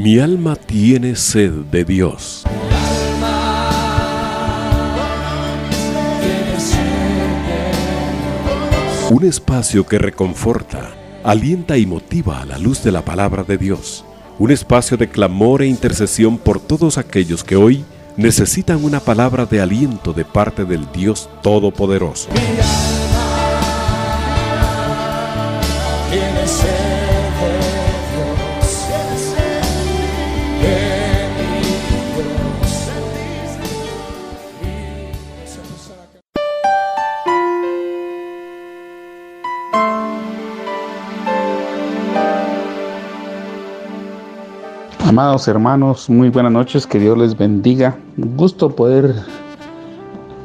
Mi alma tiene sed de Dios. Un espacio que reconforta, alienta y motiva a la luz de la palabra de Dios. Un espacio de clamor e intercesión por todos aquellos que hoy necesitan una palabra de aliento de parte del Dios Todopoderoso. Amados hermanos, muy buenas noches, que Dios les bendiga. Un gusto poder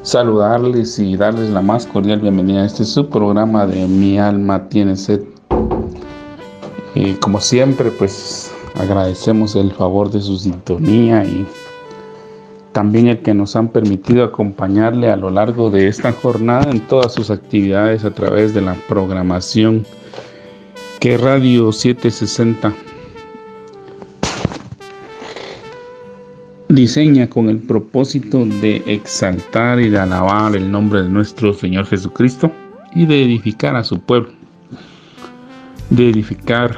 saludarles y darles la más cordial bienvenida a este su programa de Mi Alma Tiene Sed. Como siempre, pues agradecemos el favor de su sintonía y también el que nos han permitido acompañarle a lo largo de esta jornada en todas sus actividades a través de la programación que Radio 760 diseña con el propósito de exaltar y de alabar el nombre de nuestro Señor Jesucristo y de edificar a su pueblo, de edificar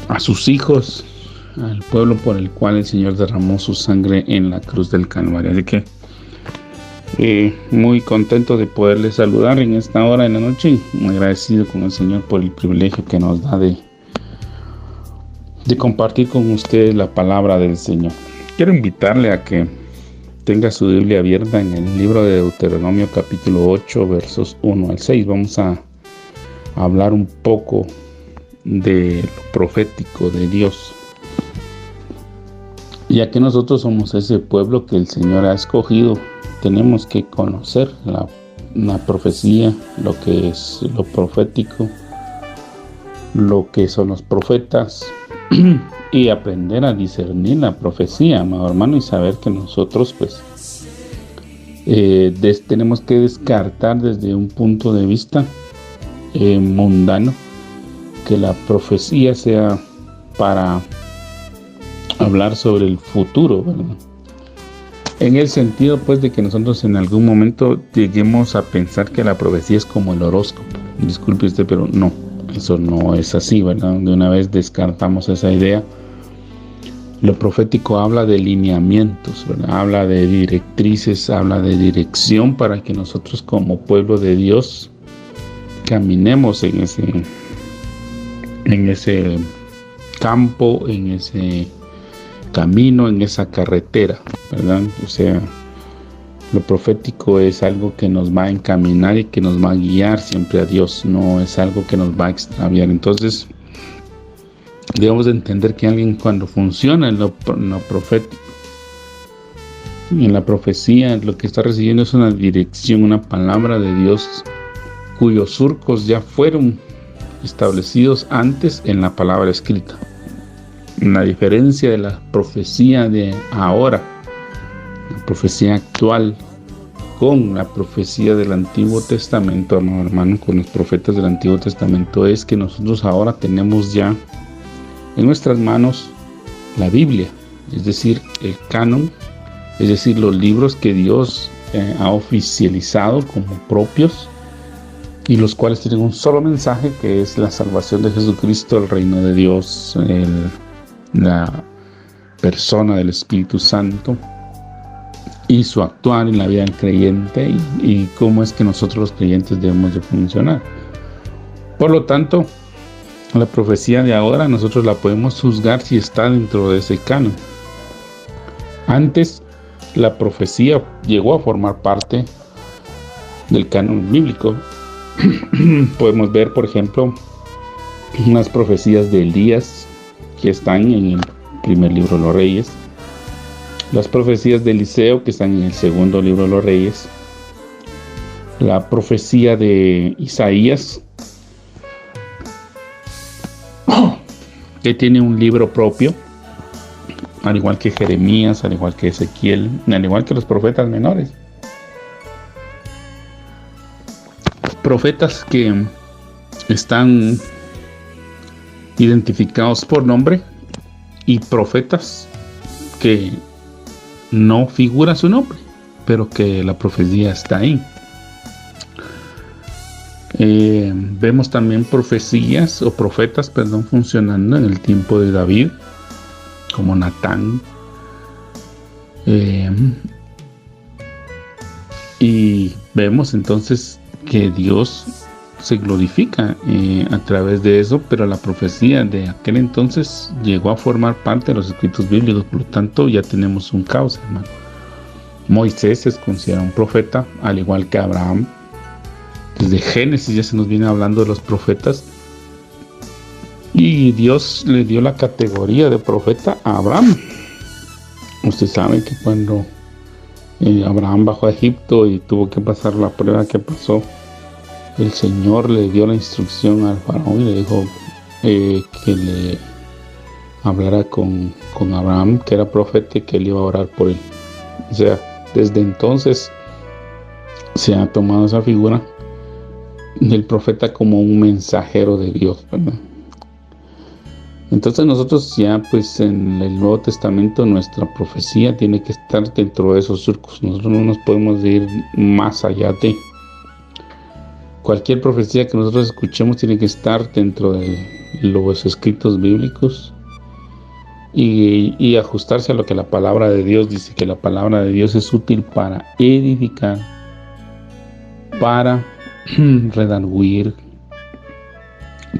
a sus hijos, al pueblo por el cual el Señor derramó su sangre en la cruz del Calvario. Así que muy contento de poderles saludar en esta hora de la noche y muy agradecido con el Señor por el privilegio que nos da de compartir con ustedes la palabra del Señor. Quiero invitarle a que tenga su Biblia abierta en el libro de Deuteronomio capítulo 8 versos 1 al 6. Vamos a hablar un poco de lo profético de Dios, ya que nosotros somos ese pueblo que el Señor ha escogido. Tenemos que conocer la profecía, lo que es lo profético, lo que son los profetas, y aprender a discernir la profecía, amado hermano, y saber que nosotros pues tenemos que descartar desde un punto de vista mundano que la profecía sea para hablar sobre el futuro, ¿verdad? En el sentido pues de que nosotros en algún momento lleguemos a pensar que la profecía es como el horóscopo. Disculpe usted, pero no. Eso no es así, ¿verdad? De una vez descartamos esa idea. Lo profético habla de lineamientos, ¿verdad? Habla de directrices, habla de dirección para que nosotros como pueblo de Dios caminemos en ese campo, en ese camino, en esa carretera, ¿verdad? O sea, lo profético es algo que nos va a encaminar y que nos va a guiar siempre a Dios, no es algo que nos va a extraviar. Entonces, debemos de entender que alguien cuando funciona en lo profético, en la profecía, lo que está recibiendo es una dirección, una palabra de Dios cuyos surcos ya fueron establecidos antes en la palabra escrita. La diferencia de la profecía de ahora, la profecía actual, con la profecía del Antiguo Testamento, hermano, con los profetas del Antiguo Testamento, es que nosotros ahora tenemos ya en nuestras manos la Biblia, es decir, el canon, es decir, los libros que Dios ha oficializado como propios y los cuales tienen un solo mensaje, que es la salvación de Jesucristo, el reino de Dios, la persona del Espíritu Santo y su actuar en la vida del creyente y cómo es que nosotros los creyentes debemos de funcionar. Por lo tanto, la profecía de ahora nosotros la podemos juzgar si está dentro de ese canon. Antes, la profecía llegó a formar parte del canon bíblico. Podemos ver, por ejemplo, unas profecías de Elías que están en el primer libro de los Reyes, las profecías de Eliseo que están en el segundo libro de los Reyes, la profecía de Isaías, que tiene un libro propio, al igual que Jeremías, al igual que Ezequiel, al igual que los profetas menores. Profetas que están identificados por nombre y profetas que no figura su nombre, pero que la profecía está ahí. Vemos también profecías o profetas, funcionando en el tiempo de David, como Natán. Y vemos entonces que Dios se glorifica a través de eso, pero la profecía de aquel entonces llegó a formar parte de los escritos bíblicos, por lo tanto ya tenemos un cauce, hermano. Moisés es considerado un profeta, al igual que Abraham. Desde Génesis ya se nos viene hablando de los profetas, y Dios le dio la categoría de profeta a Abraham. Usted sabe que cuando Abraham bajó a Egipto y tuvo que pasar la prueba que pasó, el Señor le dio la instrucción al faraón y le dijo que le hablara con Abraham, que era profeta, y que él iba a orar por él. O sea, desde entonces se ha tomado esa figura del profeta como un mensajero de Dios, ¿verdad? Entonces nosotros ya pues en el Nuevo Testamento nuestra profecía tiene que estar dentro de esos surcos. Nosotros no nos podemos ir más allá de cualquier profecía que nosotros escuchemos. Tiene que estar dentro de los escritos bíblicos y ajustarse a lo que la palabra de Dios dice, que la palabra de Dios es útil para edificar, para redarguir,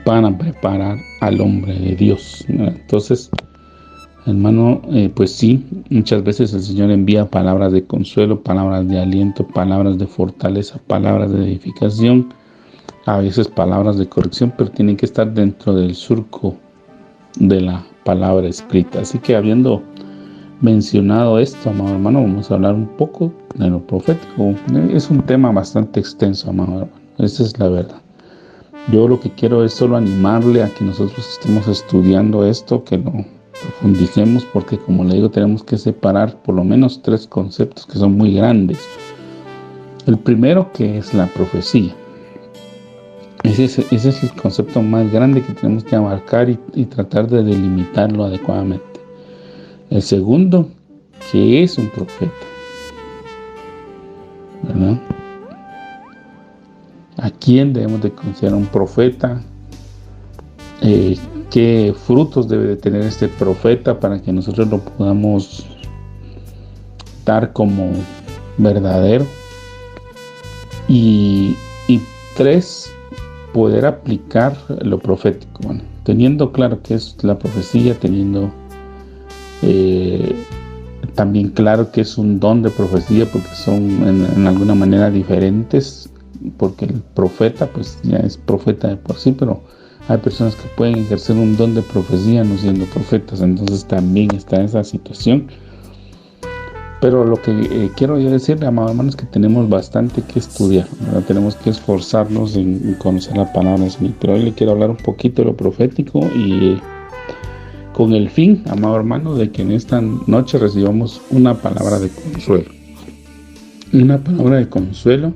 para preparar al hombre de Dios. Entonces, hermano, pues sí, muchas veces el Señor envía palabras de consuelo, palabras de aliento, palabras de fortaleza, palabras de edificación, a veces palabras de corrección, pero tienen que estar dentro del surco de la palabra escrita. Así que, habiendo mencionado esto, amado hermano, vamos a hablar un poco de lo profético. Es un tema bastante extenso, amado hermano, esa es la verdad. Yo lo que quiero es solo animarle a que nosotros estemos estudiando esto, que lo profundicemos, porque como le digo, tenemos que separar por lo menos 3 conceptos que son muy grandes. El primero, que es la profecía. Ese es el concepto más grande que tenemos que abarcar y tratar de delimitarlo adecuadamente. El segundo, que es un profeta, ¿verdad? ¿A quién debemos de considerar un profeta? ¿Qué frutos debe de tener este profeta para que nosotros lo podamos dar como verdadero? Y 3, poder aplicar lo profético. Bueno, teniendo claro qué es la profecía, teniendo también claro que es un don de profecía, porque son en alguna manera diferentes, porque el profeta pues ya es profeta de por sí, pero hay personas que pueden ejercer un don de profecía no siendo profetas. Entonces también está esa situación. Pero lo que quiero yo decirle, amados hermanos, es que tenemos bastante que estudiar, ¿verdad? Tenemos que esforzarnos en conocer la palabra del Señor. Pero hoy le quiero hablar un poquito de lo profético, y con el fin, amado hermano, de que en esta noche recibamos una palabra de consuelo. Una palabra de consuelo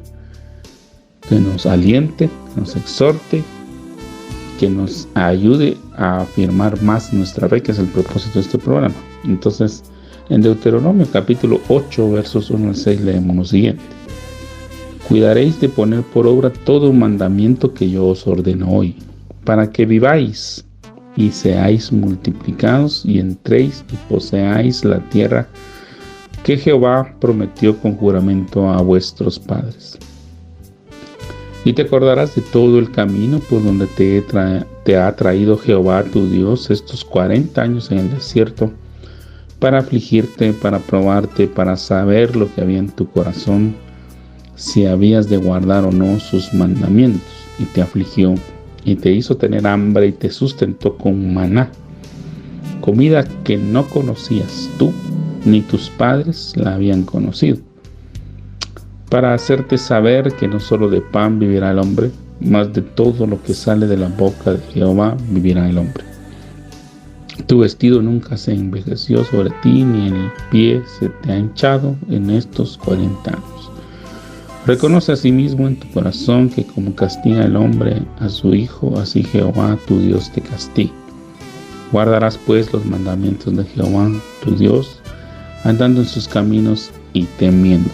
que nos aliente, que nos exhorte, que nos ayude a afirmar más nuestra fe, que es el propósito de este programa. Entonces, en Deuteronomio capítulo 8, versos 1 al 6, leemos lo siguiente: Cuidaréis de poner por obra todo mandamiento que yo os ordeno hoy, para que viváis y seáis multiplicados y entréis y poseáis la tierra que Jehová prometió con juramento a vuestros padres. Y te acordarás de todo el camino por donde te ha traído Jehová tu Dios estos 40 años en el desierto, para afligirte, para probarte, para saber lo que había en tu corazón, si habías de guardar o no sus mandamientos. Y te afligió, y te hizo tener hambre, y te sustentó con maná, comida que no conocías tú, ni tus padres la habían conocido, para hacerte saber que no solo de pan vivirá el hombre, mas de todo lo que sale de la boca de Jehová vivirá el hombre. Tu vestido nunca se envejeció sobre ti, ni el pie se te ha hinchado en estos 40 años. Reconoce asimismo en tu corazón que como castiga el hombre a su hijo, así Jehová tu Dios te castiga. Guardarás pues los mandamientos de Jehová tu Dios, andando en sus caminos y temiéndole.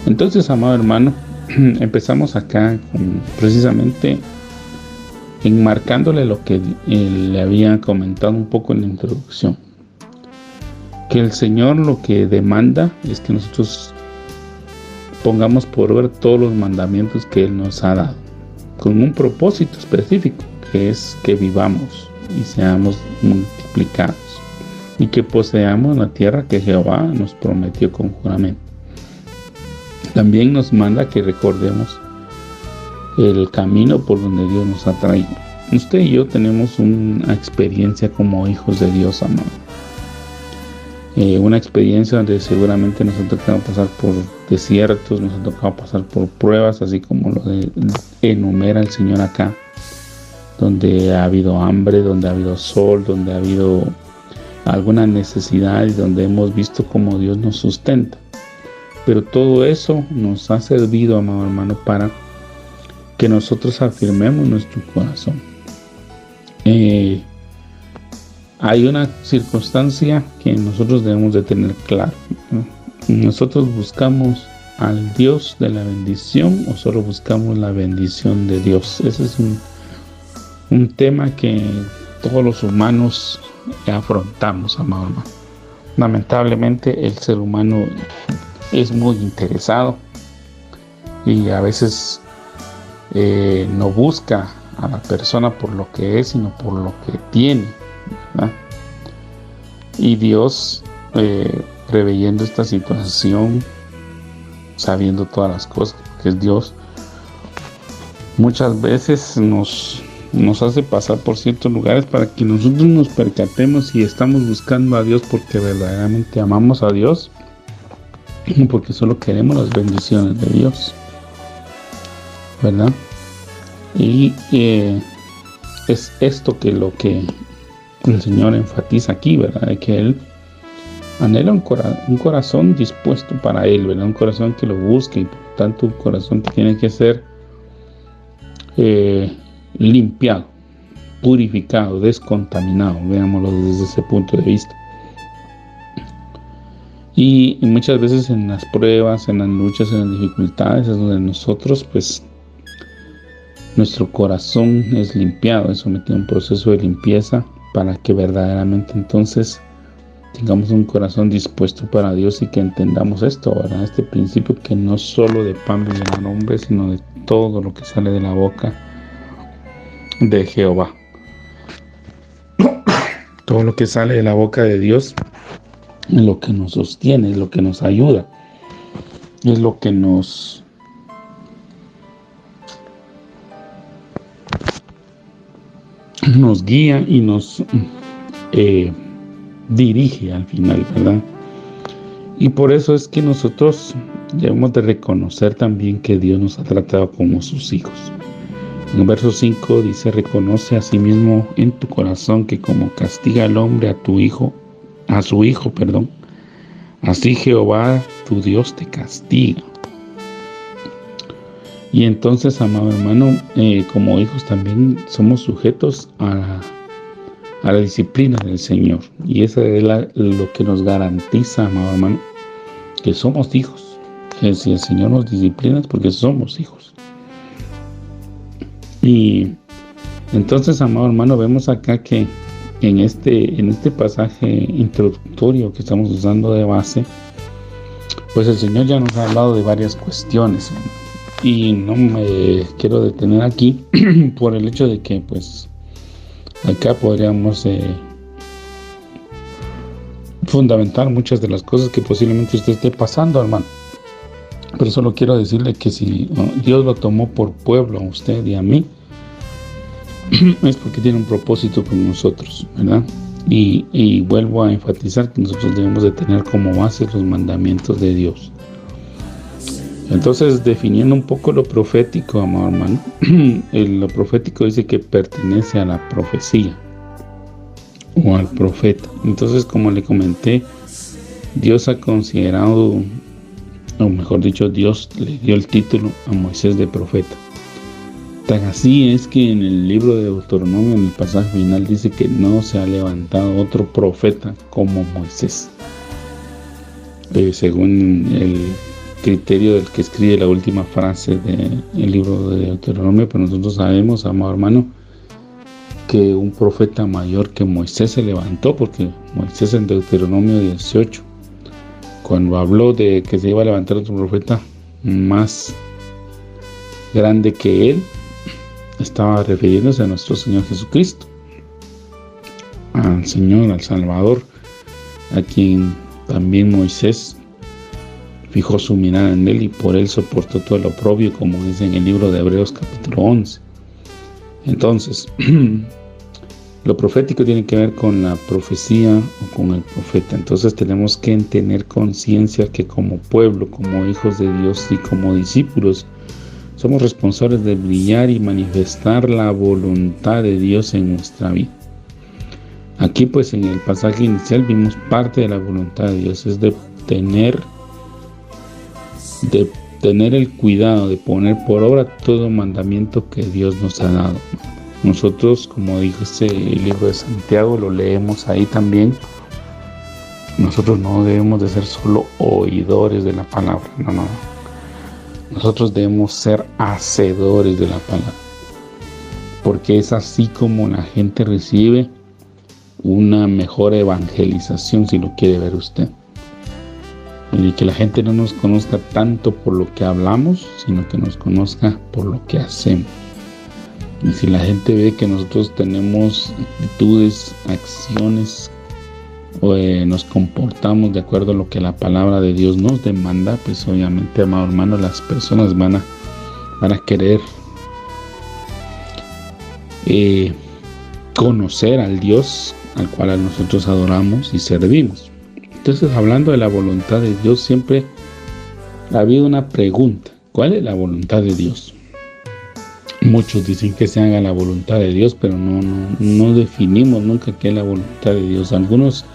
Entonces, amado hermano, empezamos acá precisamente enmarcándole lo que le había comentado un poco en la introducción. Que el Señor lo que demanda es que nosotros pongamos por obra todos los mandamientos que Él nos ha dado, con un propósito específico, que es que vivamos y seamos multiplicados y que poseamos la tierra que Jehová nos prometió con juramento. También nos manda que recordemos el camino por donde Dios nos ha traído. Usted y yo tenemos una experiencia como hijos de Dios, amado. Una experiencia donde seguramente nos ha tocado pasar por desiertos, nos ha tocado pasar por pruebas, así como lo enumera el Señor acá, donde ha habido hambre, donde ha habido sol, donde ha habido alguna necesidad y donde hemos visto cómo Dios nos sustenta. Pero todo eso nos ha servido, amado hermano, para que nosotros afirmemos nuestro corazón. Hay una circunstancia que nosotros debemos de tener claro, ¿no? ¿Nosotros buscamos al Dios de la bendición o solo buscamos la bendición de Dios? Ese es un tema que todos los humanos afrontamos, amado hermano. Lamentablemente el ser humano es muy interesado y a veces no busca a la persona por lo que es, sino por lo que tiene, ¿verdad? Y Dios, preveyendo esta situación, sabiendo todas las cosas, porque es Dios, muchas veces nos hace pasar por ciertos lugares para que nosotros nos percatemos si estamos buscando a Dios porque verdaderamente amamos a Dios, porque solo queremos las bendiciones de Dios, ¿verdad? Y es esto que lo que el Señor enfatiza aquí, ¿verdad? De que Él anhela un corazón dispuesto para Él, ¿verdad? Un corazón que lo busque y por tanto un corazón que tiene que ser limpiado, purificado, descontaminado, veámoslo desde ese punto de vista. Y muchas veces en las pruebas, en las luchas, en las dificultades es donde nosotros, pues, nuestro corazón es limpiado, es sometido a un proceso de limpieza para que verdaderamente entonces tengamos un corazón dispuesto para Dios y que entendamos esto, ¿verdad? Este principio que no solo de pan vive el hombre, sino de todo lo que sale de la boca de Jehová. Todo lo que sale de la boca de Dios es lo que nos sostiene, es lo que nos ayuda, es lo que nos guía y nos dirige al final, ¿verdad? Y por eso es que nosotros debemos de reconocer también que Dios nos ha tratado como sus hijos. En el verso 5 dice: reconoce a sí mismo en tu corazón que como castiga al hombre a su hijo, así Jehová tu Dios te castiga. Y entonces, amado hermano, como hijos también somos sujetos a la disciplina del Señor. Y eso es lo que nos garantiza, amado hermano, que somos hijos. Que si el Señor nos disciplina es porque somos hijos. Y entonces, amado hermano, vemos acá que en este pasaje introductorio que estamos usando de base, pues el Señor ya nos ha hablado de varias cuestiones. Y no me quiero detener aquí por el hecho de que, pues, acá podríamos fundamentar muchas de las cosas que posiblemente usted esté pasando, hermano. Pero solo quiero decirle que si Dios lo tomó por pueblo a usted y a mí, es porque tiene un propósito con nosotros, ¿verdad? Y vuelvo a enfatizar que nosotros debemos de tener como base los mandamientos de Dios. Entonces, definiendo un poco lo profético, amado hermano, lo profético dice que pertenece a la profecía o al profeta. Entonces, como le comenté, Dios ha considerado, o mejor dicho, Dios le dio el título a Moisés de profeta. Tan así es que en el libro de Deuteronomio, en el pasaje final, dice que no se ha levantado otro profeta como Moisés. Según el criterio del que escribe la última frase del libro de Deuteronomio, pero nosotros sabemos, amado hermano, que un profeta mayor que Moisés se levantó, porque Moisés en Deuteronomio 18, cuando habló de que se iba a levantar otro profeta más grande que él, estaba refiriéndose a nuestro Señor Jesucristo, al Señor, al Salvador, a quien también Moisés fijó su mirada en él y por él soportó todo el oprobio, como dice en el libro de Hebreos capítulo 11. Entonces, lo profético tiene que ver con la profecía o con el profeta. Entonces tenemos que tener conciencia que como pueblo, como hijos de Dios y como discípulos, somos responsables de brillar y manifestar la voluntad de Dios en nuestra vida. Aquí pues en el pasaje inicial vimos parte de la voluntad de Dios, es de tener el cuidado de poner por obra todo mandamiento que Dios nos ha dado. Nosotros, como dice el libro de Santiago, lo leemos ahí también, nosotros no debemos de ser solo oidores de la palabra, no. Nosotros debemos ser hacedores de la palabra, porque es así como la gente recibe una mejor evangelización, si lo quiere ver usted. Y que la gente no nos conozca tanto por lo que hablamos, sino que nos conozca por lo que hacemos. Y si la gente ve que nosotros tenemos actitudes, acciones, o nos comportamos de acuerdo a lo que la palabra de Dios nos demanda, pues obviamente, amado hermano, las personas van a querer conocer al Dios al cual nosotros adoramos y servimos. Entonces, hablando de la voluntad de Dios, siempre ha habido una pregunta: ¿cuál es la voluntad de Dios? Muchos dicen que se haga la voluntad de Dios, pero no definimos nunca qué es la voluntad de Dios. Algunos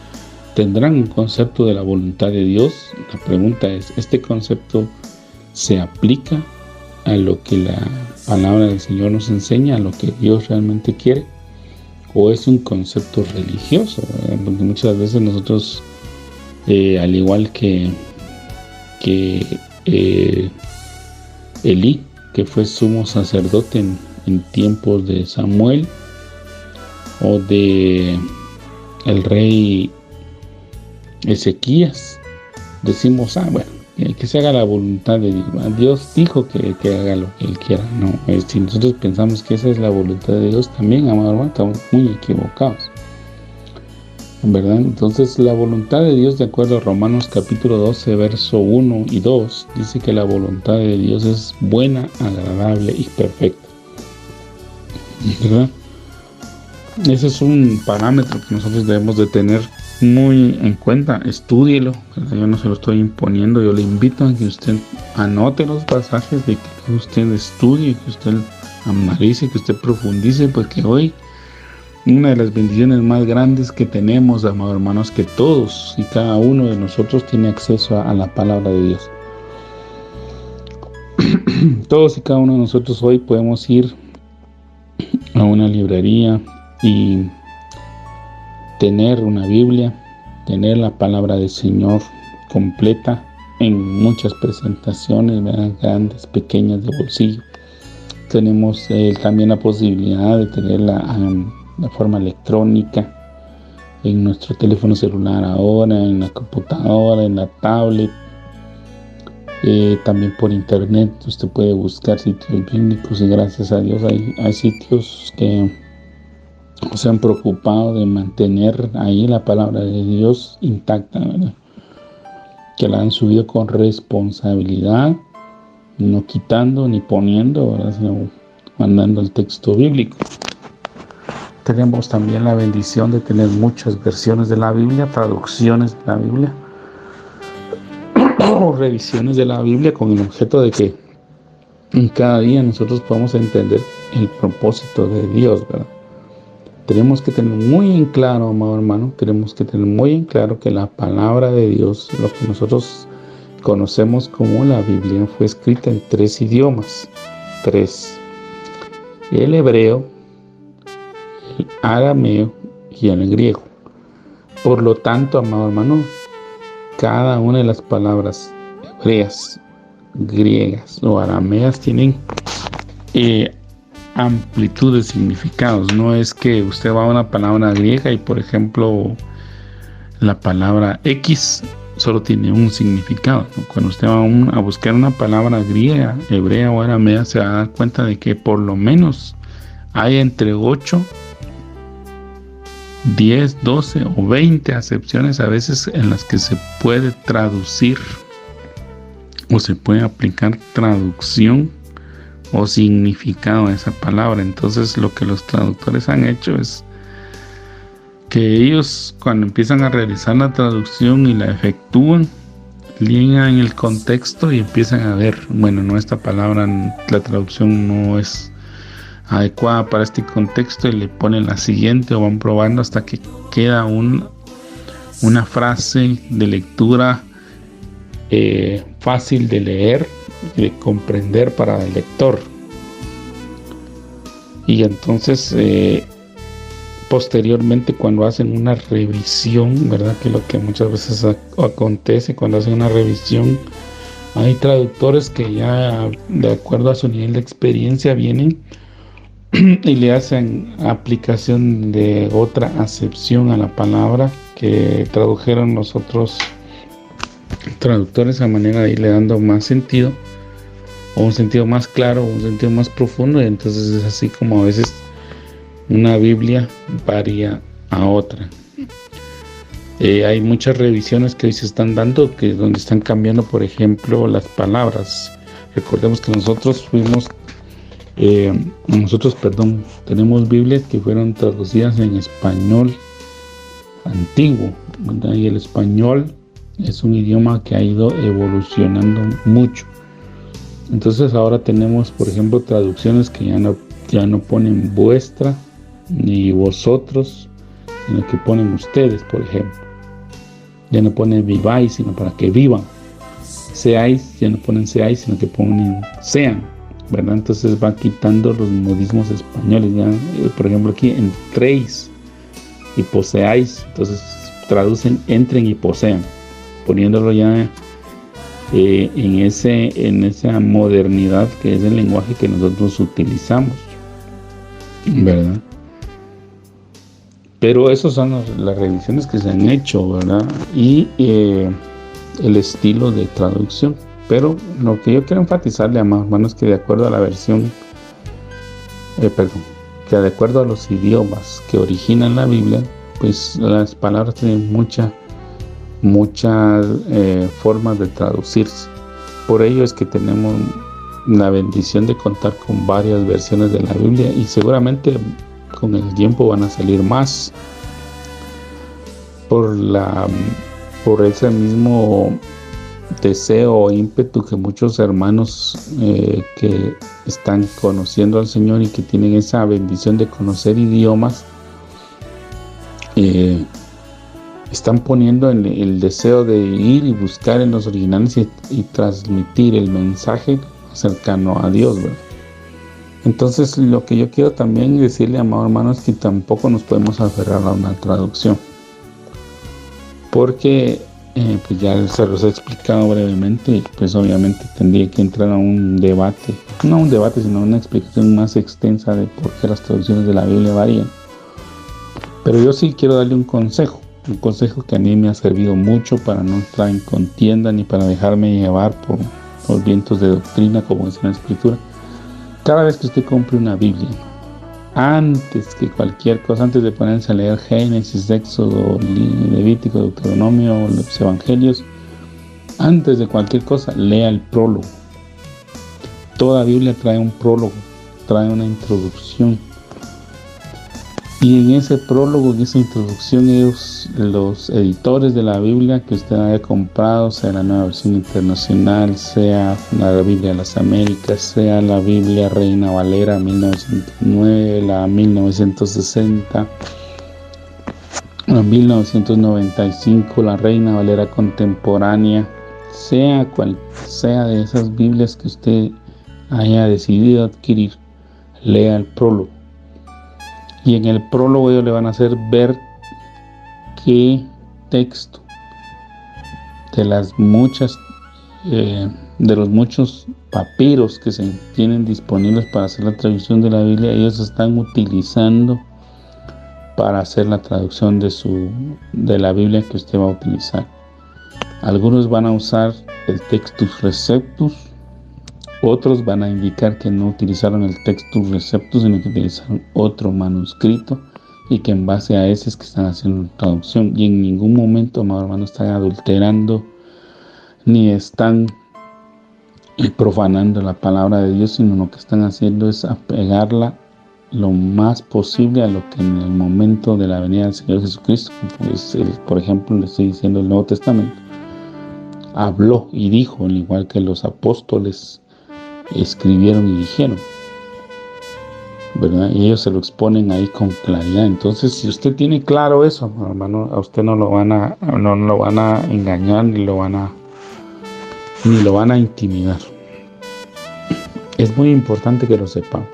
tendrán un concepto de la voluntad de Dios. La pregunta es, ¿este concepto se aplica a lo que la palabra del Señor nos enseña, a lo que Dios realmente quiere? ¿O es un concepto religioso? ¿Verdad? Porque muchas veces nosotros, al igual que Elí, que fue sumo sacerdote en tiempos de Samuel, o de el rey Ezequías, decimos, que se haga la voluntad de Dios. Dios dijo que haga lo que Él quiera. No, si nosotros pensamos que esa es la voluntad de Dios, también, amado hermano, estamos muy equivocados, ¿verdad? Entonces, la voluntad de Dios, de acuerdo a Romanos capítulo 12, verso 1 y 2, dice que la voluntad de Dios es buena, agradable y perfecta, ¿verdad? Ese es un parámetro que nosotros debemos de tener muy en cuenta. Estúdielo, ¿verdad? Yo no se lo estoy imponiendo, yo le invito a que usted anote los pasajes, de que usted estudie, que usted analice, que usted profundice, porque hoy una de las bendiciones más grandes que tenemos, amados hermanos, que todos y cada uno de nosotros tiene acceso a la palabra de Dios. Todos y cada uno de nosotros hoy podemos ir a una librería y tener una Biblia, tener la palabra del Señor completa en muchas presentaciones, ¿verdad? Grandes, pequeñas, de bolsillo. Tenemos también la posibilidad de tenerla de forma electrónica en nuestro teléfono celular ahora, en la computadora, en la tablet, también por internet. Usted puede buscar sitios bíblicos y gracias a Dios hay sitios que se han preocupado de mantener ahí la palabra de Dios intacta, ¿verdad? Que la han subido con responsabilidad, no quitando ni poniendo, ¿verdad? Sino mandando el texto bíblico. Tenemos también la bendición de tener muchas versiones de la Biblia, traducciones de la Biblia o revisiones de la Biblia, con el objeto de que en cada día nosotros podamos entender el propósito de Dios, ¿verdad? Tenemos que tener muy en claro, amado hermano, tenemos que tener muy en claro que la palabra de Dios, lo que nosotros conocemos como la Biblia, fue escrita en 3 idiomas. 3. el hebreo, el arameo y el griego. Por lo tanto, amado hermano, cada una de las palabras hebreas, griegas o arameas tienen amplitud de significados. No es que usted va a una palabra griega y, por ejemplo, la palabra X solo tiene un significado, ¿no? Cuando usted va a buscar una palabra griega, hebrea o aramea, se va a dar cuenta de que por lo menos hay entre 8, 10, 12 o 20 acepciones a veces en las que se puede traducir o se puede aplicar traducción o significado a esa palabra. Entonces lo que los traductores han hecho es que ellos, cuando empiezan a realizar la traducción y la efectúan, ligan el contexto y empiezan a ver, bueno, no, esta palabra, la traducción no es adecuada para este contexto, y le ponen la siguiente, o van probando hasta que queda una frase de lectura fácil de leer y de comprender para el lector. Y entonces posteriormente, cuando hacen una revisión, ¿verdad? Que es lo que muchas veces acontece cuando hacen una revisión, hay traductores que ya, de acuerdo a su nivel de experiencia, vienen y le hacen aplicación de otra acepción a la palabra que tradujeron los otros traductores, a manera de irle dando más sentido, o un sentido más claro, o un sentido más profundo. Y entonces es así como a veces una Biblia varía a otra. Hay muchas revisiones que hoy se están dando, que donde están cambiando, por ejemplo, las palabras. Recordemos que nosotros tenemos Biblias que fueron traducidas en español antiguo, ¿verdad? Y el español es un idioma que ha ido evolucionando mucho. Entonces ahora tenemos, por ejemplo, traducciones que ya no ponen vuestra ni vosotros, sino que ponen ustedes, por ejemplo. Ya no ponen viváis, sino para que vivan. Seáis, ya no ponen seáis, sino que ponen sean, ¿verdad? Entonces va quitando los modismos españoles. Ya, por ejemplo, aquí entréis y poseáis, entonces traducen entren y posean, poniéndolo ya en esa modernidad que es el lenguaje que nosotros utilizamos, ¿verdad? Pero esas son las revisiones que se han hecho, ¿verdad? Y el estilo de traducción. Pero lo que yo quiero enfatizarle, amados hermanos, que de acuerdo a la versión, que de acuerdo a los idiomas que originan la Biblia, pues las palabras tienen muchas formas de traducirse. Por ello es que tenemos la bendición de contar con varias versiones de la Biblia, y seguramente con el tiempo van a salir más por ese mismo deseo o ímpetu que muchos hermanos que están conociendo al Señor y que tienen esa bendición de conocer idiomas, están poniendo en el deseo de ir y buscar en los originales y transmitir el mensaje cercano a Dios, ¿verdad? Entonces, lo que yo quiero también decirle, amados hermanos, es que tampoco nos podemos aferrar a una traducción, porque pues ya se los he explicado brevemente, y pues obviamente tendría que entrar a un debate, no un debate, sino una explicación más extensa de por qué las traducciones de la Biblia varían. Pero yo sí quiero darle un consejo que a mí me ha servido mucho para no entrar en contienda ni para dejarme llevar por los vientos de doctrina, como dice la Escritura. Cada vez que usted compre una Biblia, antes que cualquier cosa, antes de ponerse a leer Génesis, Éxodo, Levítico, Deuteronomio, los Evangelios, antes de cualquier cosa, lea el prólogo. Toda Biblia trae un prólogo, trae una introducción. Y en ese prólogo, en esa introducción, los editores de la Biblia que usted haya comprado, sea la Nueva Versión Internacional, sea la Biblia de las Américas, sea la Biblia Reina Valera 1909, la 1960, la 1995, la Reina Valera Contemporánea, sea cual sea de esas Biblias que usted haya decidido adquirir, lea el prólogo. Y en el prólogo ellos le van a hacer ver qué texto de los muchos papiros que se tienen disponibles para hacer la traducción de la Biblia, ellos están utilizando para hacer la traducción de la Biblia que usted va a utilizar. Algunos van a usar el Textus Receptus, otros van a indicar que no utilizaron el Textus Receptus, sino que utilizaron otro manuscrito y que en base a ese es que están haciendo la traducción. Y en ningún momento, amado hermano, están adulterando ni están profanando la palabra de Dios, sino lo que están haciendo es apegarla lo más posible a lo que en el momento de la venida del Señor Jesucristo, pues, por ejemplo, le estoy diciendo el Nuevo Testamento, habló y dijo, al igual que los apóstoles escribieron y dijeron, ¿verdad? Y ellos se lo exponen ahí con claridad. Entonces, si usted tiene claro eso, hermano, a usted no lo van a engañar ni lo van a intimidar. Es muy importante que lo sepamos,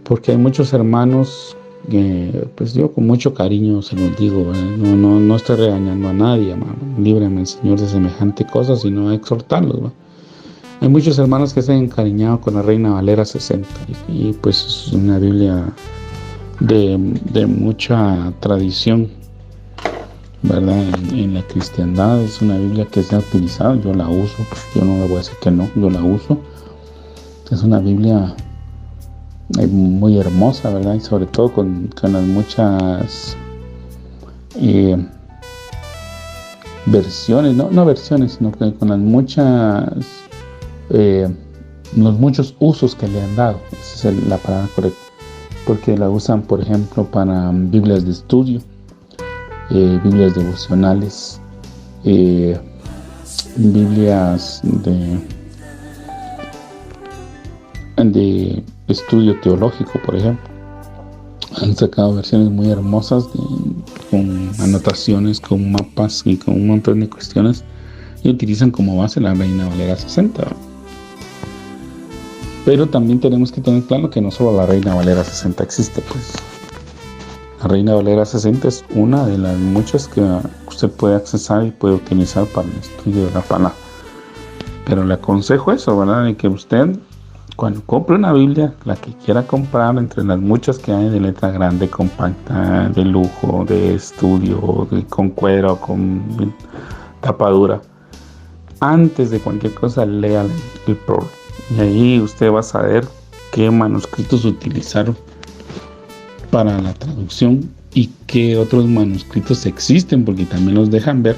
porque hay muchos hermanos que, pues yo con mucho cariño se los digo, no estoy regañando a nadie, hermano, líbreme el Señor de semejante cosa, sino a exhortarlos, ¿verdad? Hay muchos hermanos que se han encariñado con la Reina Valera 60 y pues es una Biblia de mucha tradición, ¿verdad? En la cristiandad es una Biblia que se ha utilizado, yo la uso, yo no le voy a decir que no, yo la uso. Es una Biblia muy hermosa, ¿verdad? Y sobre todo con las muchas versiones, no versiones, sino que con las muchas los muchos usos que le han dado. Esa es la palabra correcta, porque la usan, por ejemplo, para Biblias de estudio, Biblias devocionales, Biblias de estudio teológico, por ejemplo. Han sacado versiones muy hermosas con anotaciones, con mapas y con un montón de cuestiones, y utilizan como base la Reina Valera 60. Pero también tenemos que tener claro que no solo la Reina Valera 60 existe, pues. La Reina Valera 60 es una de las muchas que usted puede accesar y puede utilizar para el estudio de la palabra. Pero le aconsejo eso, ¿verdad? De que usted, cuando compre una Biblia, la que quiera comprar entre las muchas que hay de letra grande, compacta, de lujo, de estudio, con cuero, con tapadura, antes de cualquier cosa, lea el prólogo. Y ahí usted va a saber qué manuscritos utilizaron para la traducción y qué otros manuscritos existen, porque también nos dejan ver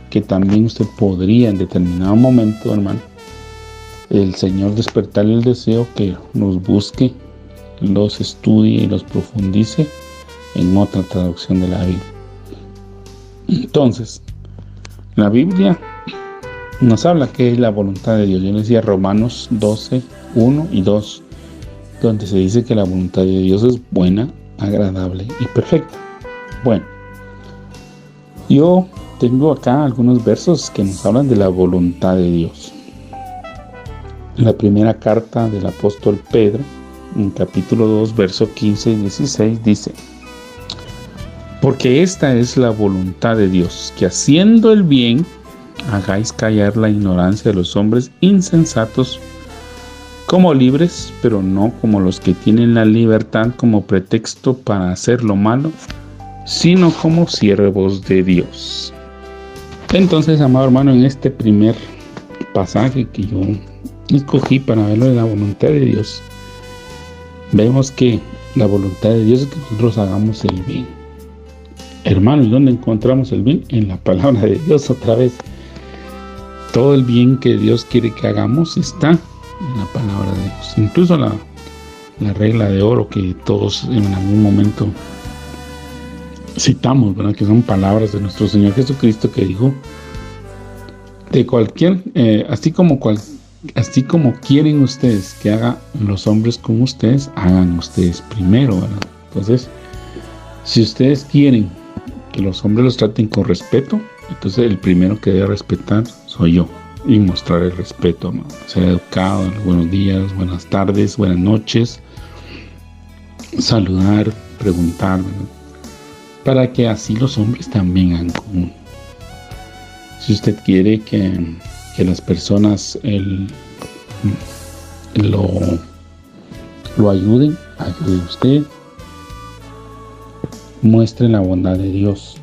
que también usted podría en determinado momento, hermano, el Señor despertarle el deseo que los busque, los estudie y los profundice en otra traducción de la Biblia. Entonces, la Biblia nos habla que es la voluntad de Dios. Yo les decía Romanos 12, 1 y 2, donde se dice que la voluntad de Dios es buena, agradable y perfecta. Bueno, yo tengo acá algunos versos que nos hablan de la voluntad de Dios. La primera carta del apóstol Pedro, en capítulo 2, verso 15 y 16, dice: porque esta es la voluntad de Dios, que haciendo el bien hagáis callar la ignorancia de los hombres insensatos, como libres, pero no como los que tienen la libertad como pretexto para hacer lo malo, sino como siervos de Dios. Entonces, amado hermano, en este primer pasaje que yo escogí para verlo de la voluntad de Dios, vemos que la voluntad de Dios es que nosotros hagamos el bien. Hermanos, ¿dónde encontramos el bien? En la palabra de Dios otra vez. Todo el bien que Dios quiere que hagamos está en la palabra de Dios. Incluso la regla de oro que todos en algún momento citamos, ¿verdad? Que son palabras de nuestro Señor Jesucristo, que dijo: de cualquier, así como quieren ustedes que hagan los hombres con ustedes, hagan ustedes primero, ¿verdad? Entonces, si ustedes quieren que los hombres los traten con respeto, entonces el primero que debe respetar soy yo, y mostrar el respeto, ¿no? Ser educado, buenos días, buenas tardes, buenas noches, saludar, preguntar, ¿verdad? Para que así los hombres también hagan común. Si usted quiere que las personas lo ayuden, ayude usted. Muestre la bondad de Dios.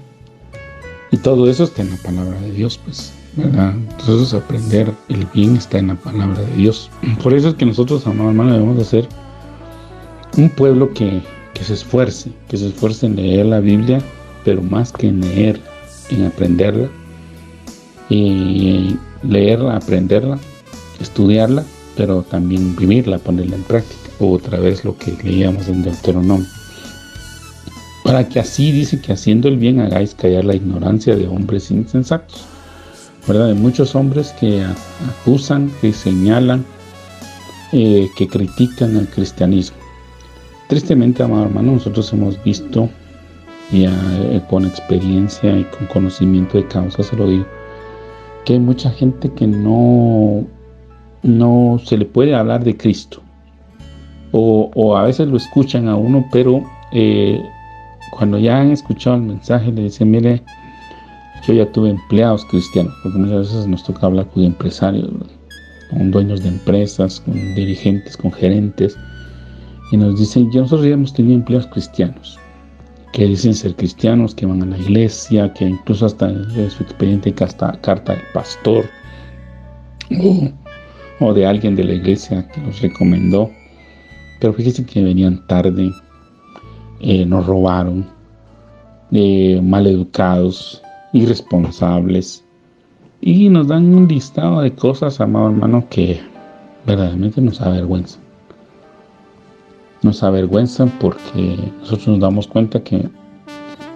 Y todo eso está en la palabra de Dios, pues, ¿verdad? Entonces aprender el bien está en la palabra de Dios. Por eso es que nosotros, amado hermano, debemos de ser un pueblo que se esfuerce en leer la Biblia, pero más que en leer, en aprenderla, y leerla, aprenderla, estudiarla, pero también vivirla, ponerla en práctica. Otra vez lo que leíamos en Deuteronomio. Para que así dice que haciendo el bien hagáis callar la ignorancia de hombres insensatos, ¿verdad? De muchos hombres que acusan, que señalan, que critican el cristianismo. Tristemente, amado hermano, nosotros hemos visto, ya con experiencia y con conocimiento de causa, se lo digo, que hay mucha gente que no se le puede hablar de Cristo, o a veces lo escuchan a uno, pero cuando ya han escuchado el mensaje le dicen: mire, yo ya tuve empleados cristianos, porque muchas veces nos toca hablar con empresarios, ¿verdad? Con dueños de empresas, con dirigentes, con gerentes, y nos dicen: nosotros ya hemos tenido empleados cristianos, que dicen ser cristianos, que van a la iglesia, que incluso hasta en su expediente carta del pastor o de alguien de la iglesia que los recomendó, pero fíjense que venían tarde, nos robaron, maleducados, irresponsables, y nos dan un listado de cosas, amado hermano, que verdaderamente nos avergüenzan. Nos avergüenzan porque nosotros nos damos cuenta que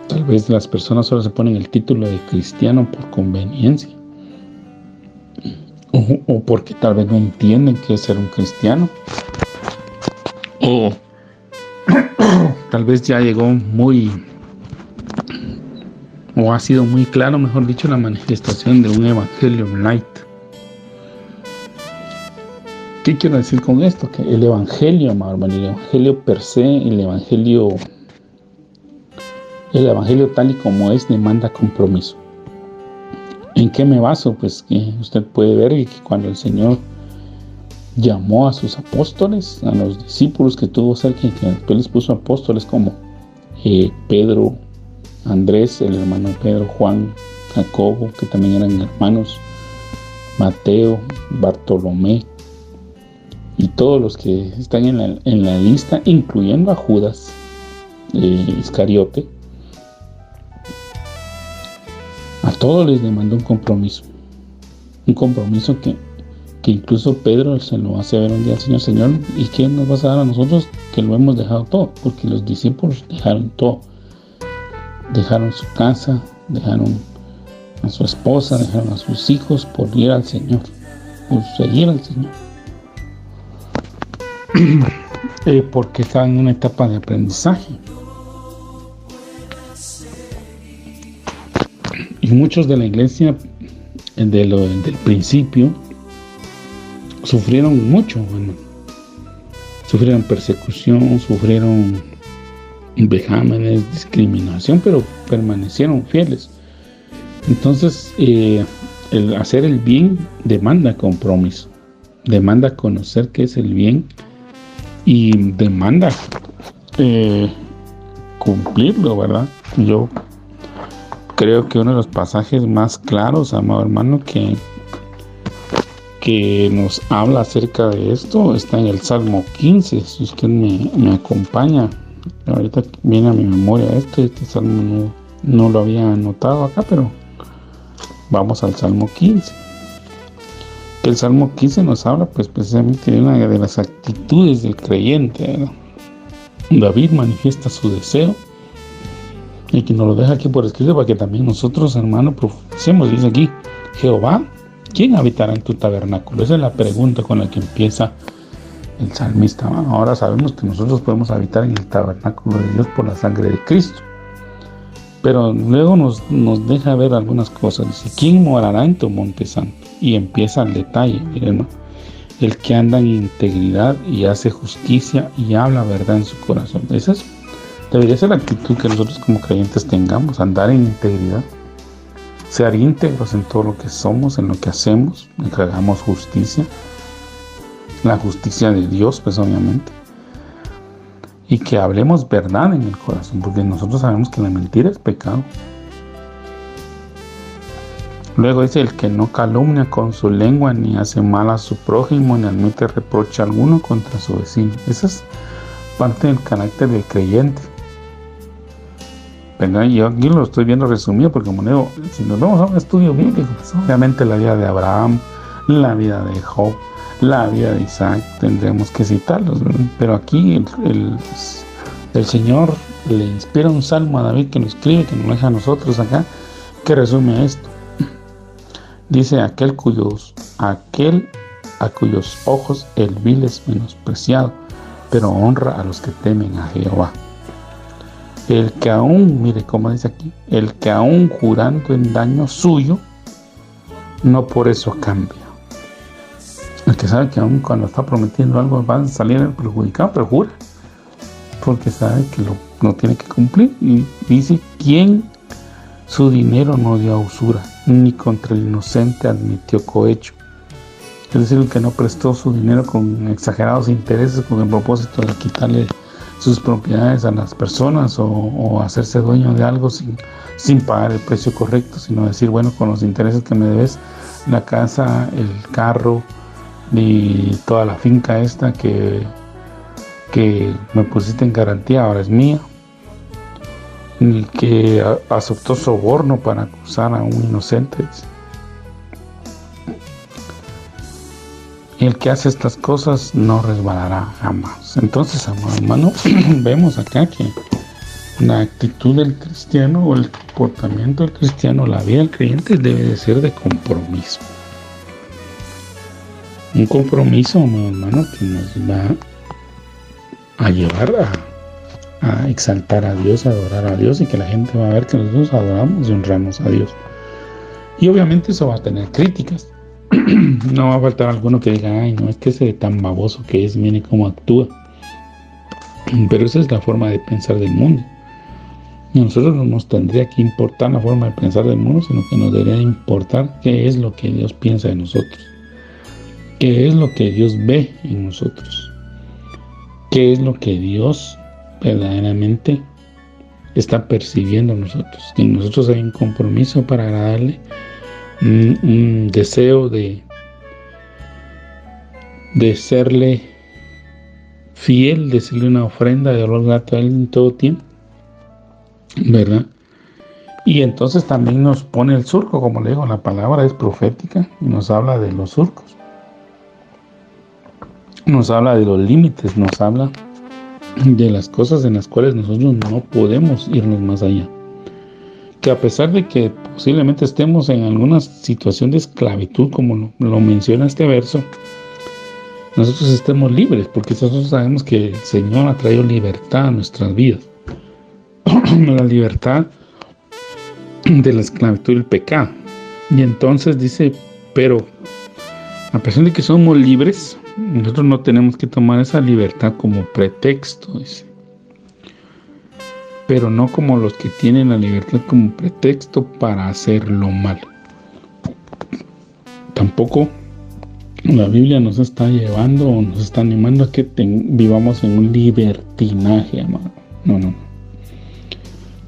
tal vez las personas solo se ponen el título de cristiano por conveniencia, o porque tal vez no entienden qué es ser un cristiano, o tal vez ya llegó o ha sido muy claro, mejor dicho, la manifestación de un evangelio light. ¿Qué quiero decir con esto? Que el evangelio, amado hermano, el evangelio per se, el evangelio tal y como es, demanda compromiso. ¿En qué me baso? Pues que usted puede ver que cuando el Señor llamó a sus apóstoles, a los discípulos que tuvo cerca, y que después les puso apóstoles como Pedro, Andrés, el hermano de Pedro, Juan, Jacobo, que también eran hermanos, Mateo, Bartolomé, y todos los que están en la lista, incluyendo a Judas Iscariote. A todos les demandó un compromiso que incluso Pedro se lo hace ver un día al Señor: Señor, ¿y qué nos vas a dar a nosotros que lo hemos dejado todo? Porque los discípulos dejaron todo, dejaron su casa, dejaron a su esposa, dejaron a sus hijos por ir al Señor, por seguir al Señor. Porque estaban en una etapa de aprendizaje. Y muchos de la iglesia del principio sufrieron mucho, hermano. Sufrieron persecución, sufrieron vejámenes, discriminación, pero permanecieron fieles. Entonces, el hacer el bien demanda compromiso, demanda conocer qué es el bien, y demanda cumplirlo, ¿verdad? Yo creo que uno de los pasajes más claros, amado hermano, que nos habla acerca de esto está en el Salmo 15. Si usted me acompaña, ahorita viene a mi memoria este salmo, no lo había anotado acá, pero vamos al Salmo 15. El Salmo 15 nos habla pues precisamente de una de las actitudes del creyente, ¿verdad? David manifiesta su deseo, y que nos lo deja aquí por escrito para que también nosotros, hermano, profesemos. Dice aquí: Jehová, ¿quién habitará en tu tabernáculo? Esa es la pregunta con la que empieza el salmista. Ahora sabemos que nosotros podemos habitar en el tabernáculo de Dios por la sangre de Cristo, pero luego nos deja ver algunas cosas. Dice: ¿quién morará en tu monte santo? Y empieza el detalle, miren, ¿no? el que anda en integridad y hace justicia y habla verdad en su corazón. Esa debería ser la actitud que nosotros como creyentes tengamos, andar en integridad, ser íntegros en todo lo que somos, en lo que hacemos, en que hagamos justicia, la justicia de Dios, pues obviamente, y que hablemos verdad en el corazón, porque nosotros sabemos que la mentira es pecado. Luego dice: el que no calumnia con su lengua, ni hace mal a su prójimo, ni admite reproche alguno contra su vecino. Esa es parte del carácter del creyente. Pero yo aquí lo estoy viendo resumido, porque como digo, si nos vamos a un estudio bíblico, pues obviamente la vida de Abraham, la vida de Job, la vida de Isaac, tendremos que citarlos, ¿verdad? Pero aquí el Señor le inspira un salmo a David, que lo escribe, que nos deja a nosotros acá, que resume esto. Dice: aquel a cuyos ojos el vil es menospreciado, pero honra a los que temen a Jehová. El que aún, mire cómo dice aquí, el que aún jurando en daño suyo, no por eso cambia. El que sabe que aún cuando está prometiendo algo va a salir perjudicado, pero jura, porque sabe que no tiene que cumplir. Y dice: ¿quién su dinero no dio a usura, ni contra el inocente admitió cohecho? Es decir, el que no prestó su dinero con exagerados intereses, con el propósito de quitarle sus propiedades a las personas, o hacerse dueño de algo sin pagar el precio correcto, sino decir: bueno, con los intereses que me debes, la casa, el carro y toda la finca esta que me pusiste en garantía, ahora es mía. Ni que aceptó soborno para acusar a un inocente. El que hace estas cosas no resbalará jamás. Entonces, amado hermano, vemos acá que la actitud del cristiano, o el comportamiento del cristiano, la vida del creyente, debe de ser de compromiso. Un compromiso, amado hermano, que nos va a llevar a exaltar a Dios, a adorar a Dios, y que la gente va a ver que nosotros adoramos y honramos a Dios. Y obviamente eso va a tener críticas. No va a faltar alguno que diga: ay, no, es que ese tan baboso que es, mire cómo actúa. Pero esa es la forma de pensar del mundo. Y a nosotros no nos tendría que importar la forma de pensar del mundo, sino que nos debería importar qué es lo que Dios piensa de nosotros, qué es lo que Dios ve en nosotros, qué es lo que Dios verdaderamente está percibiendo en nosotros. Que en nosotros hay un compromiso para agradarle, un deseo de serle fiel, de serle una ofrenda de olor grato a Él en todo tiempo, ¿verdad? Y entonces también nos pone el surco, como le digo, la palabra es profética y nos habla de los surcos, nos habla de los límites, nos habla de las cosas en las cuales nosotros no podemos irnos más allá. Que a pesar de que posiblemente estemos en alguna situación de esclavitud, como lo menciona este verso, nosotros estemos libres, porque nosotros sabemos que el Señor ha traído libertad a nuestras vidas. La libertad de la esclavitud y el pecado. Y entonces dice: pero a pesar de que somos libres, nosotros no tenemos que tomar esa libertad como pretexto, dice. Pero no como los que tienen la libertad como pretexto para hacer lo malo. Tampoco la Biblia nos está llevando o nos está animando a que vivamos en un libertinaje, amado. No.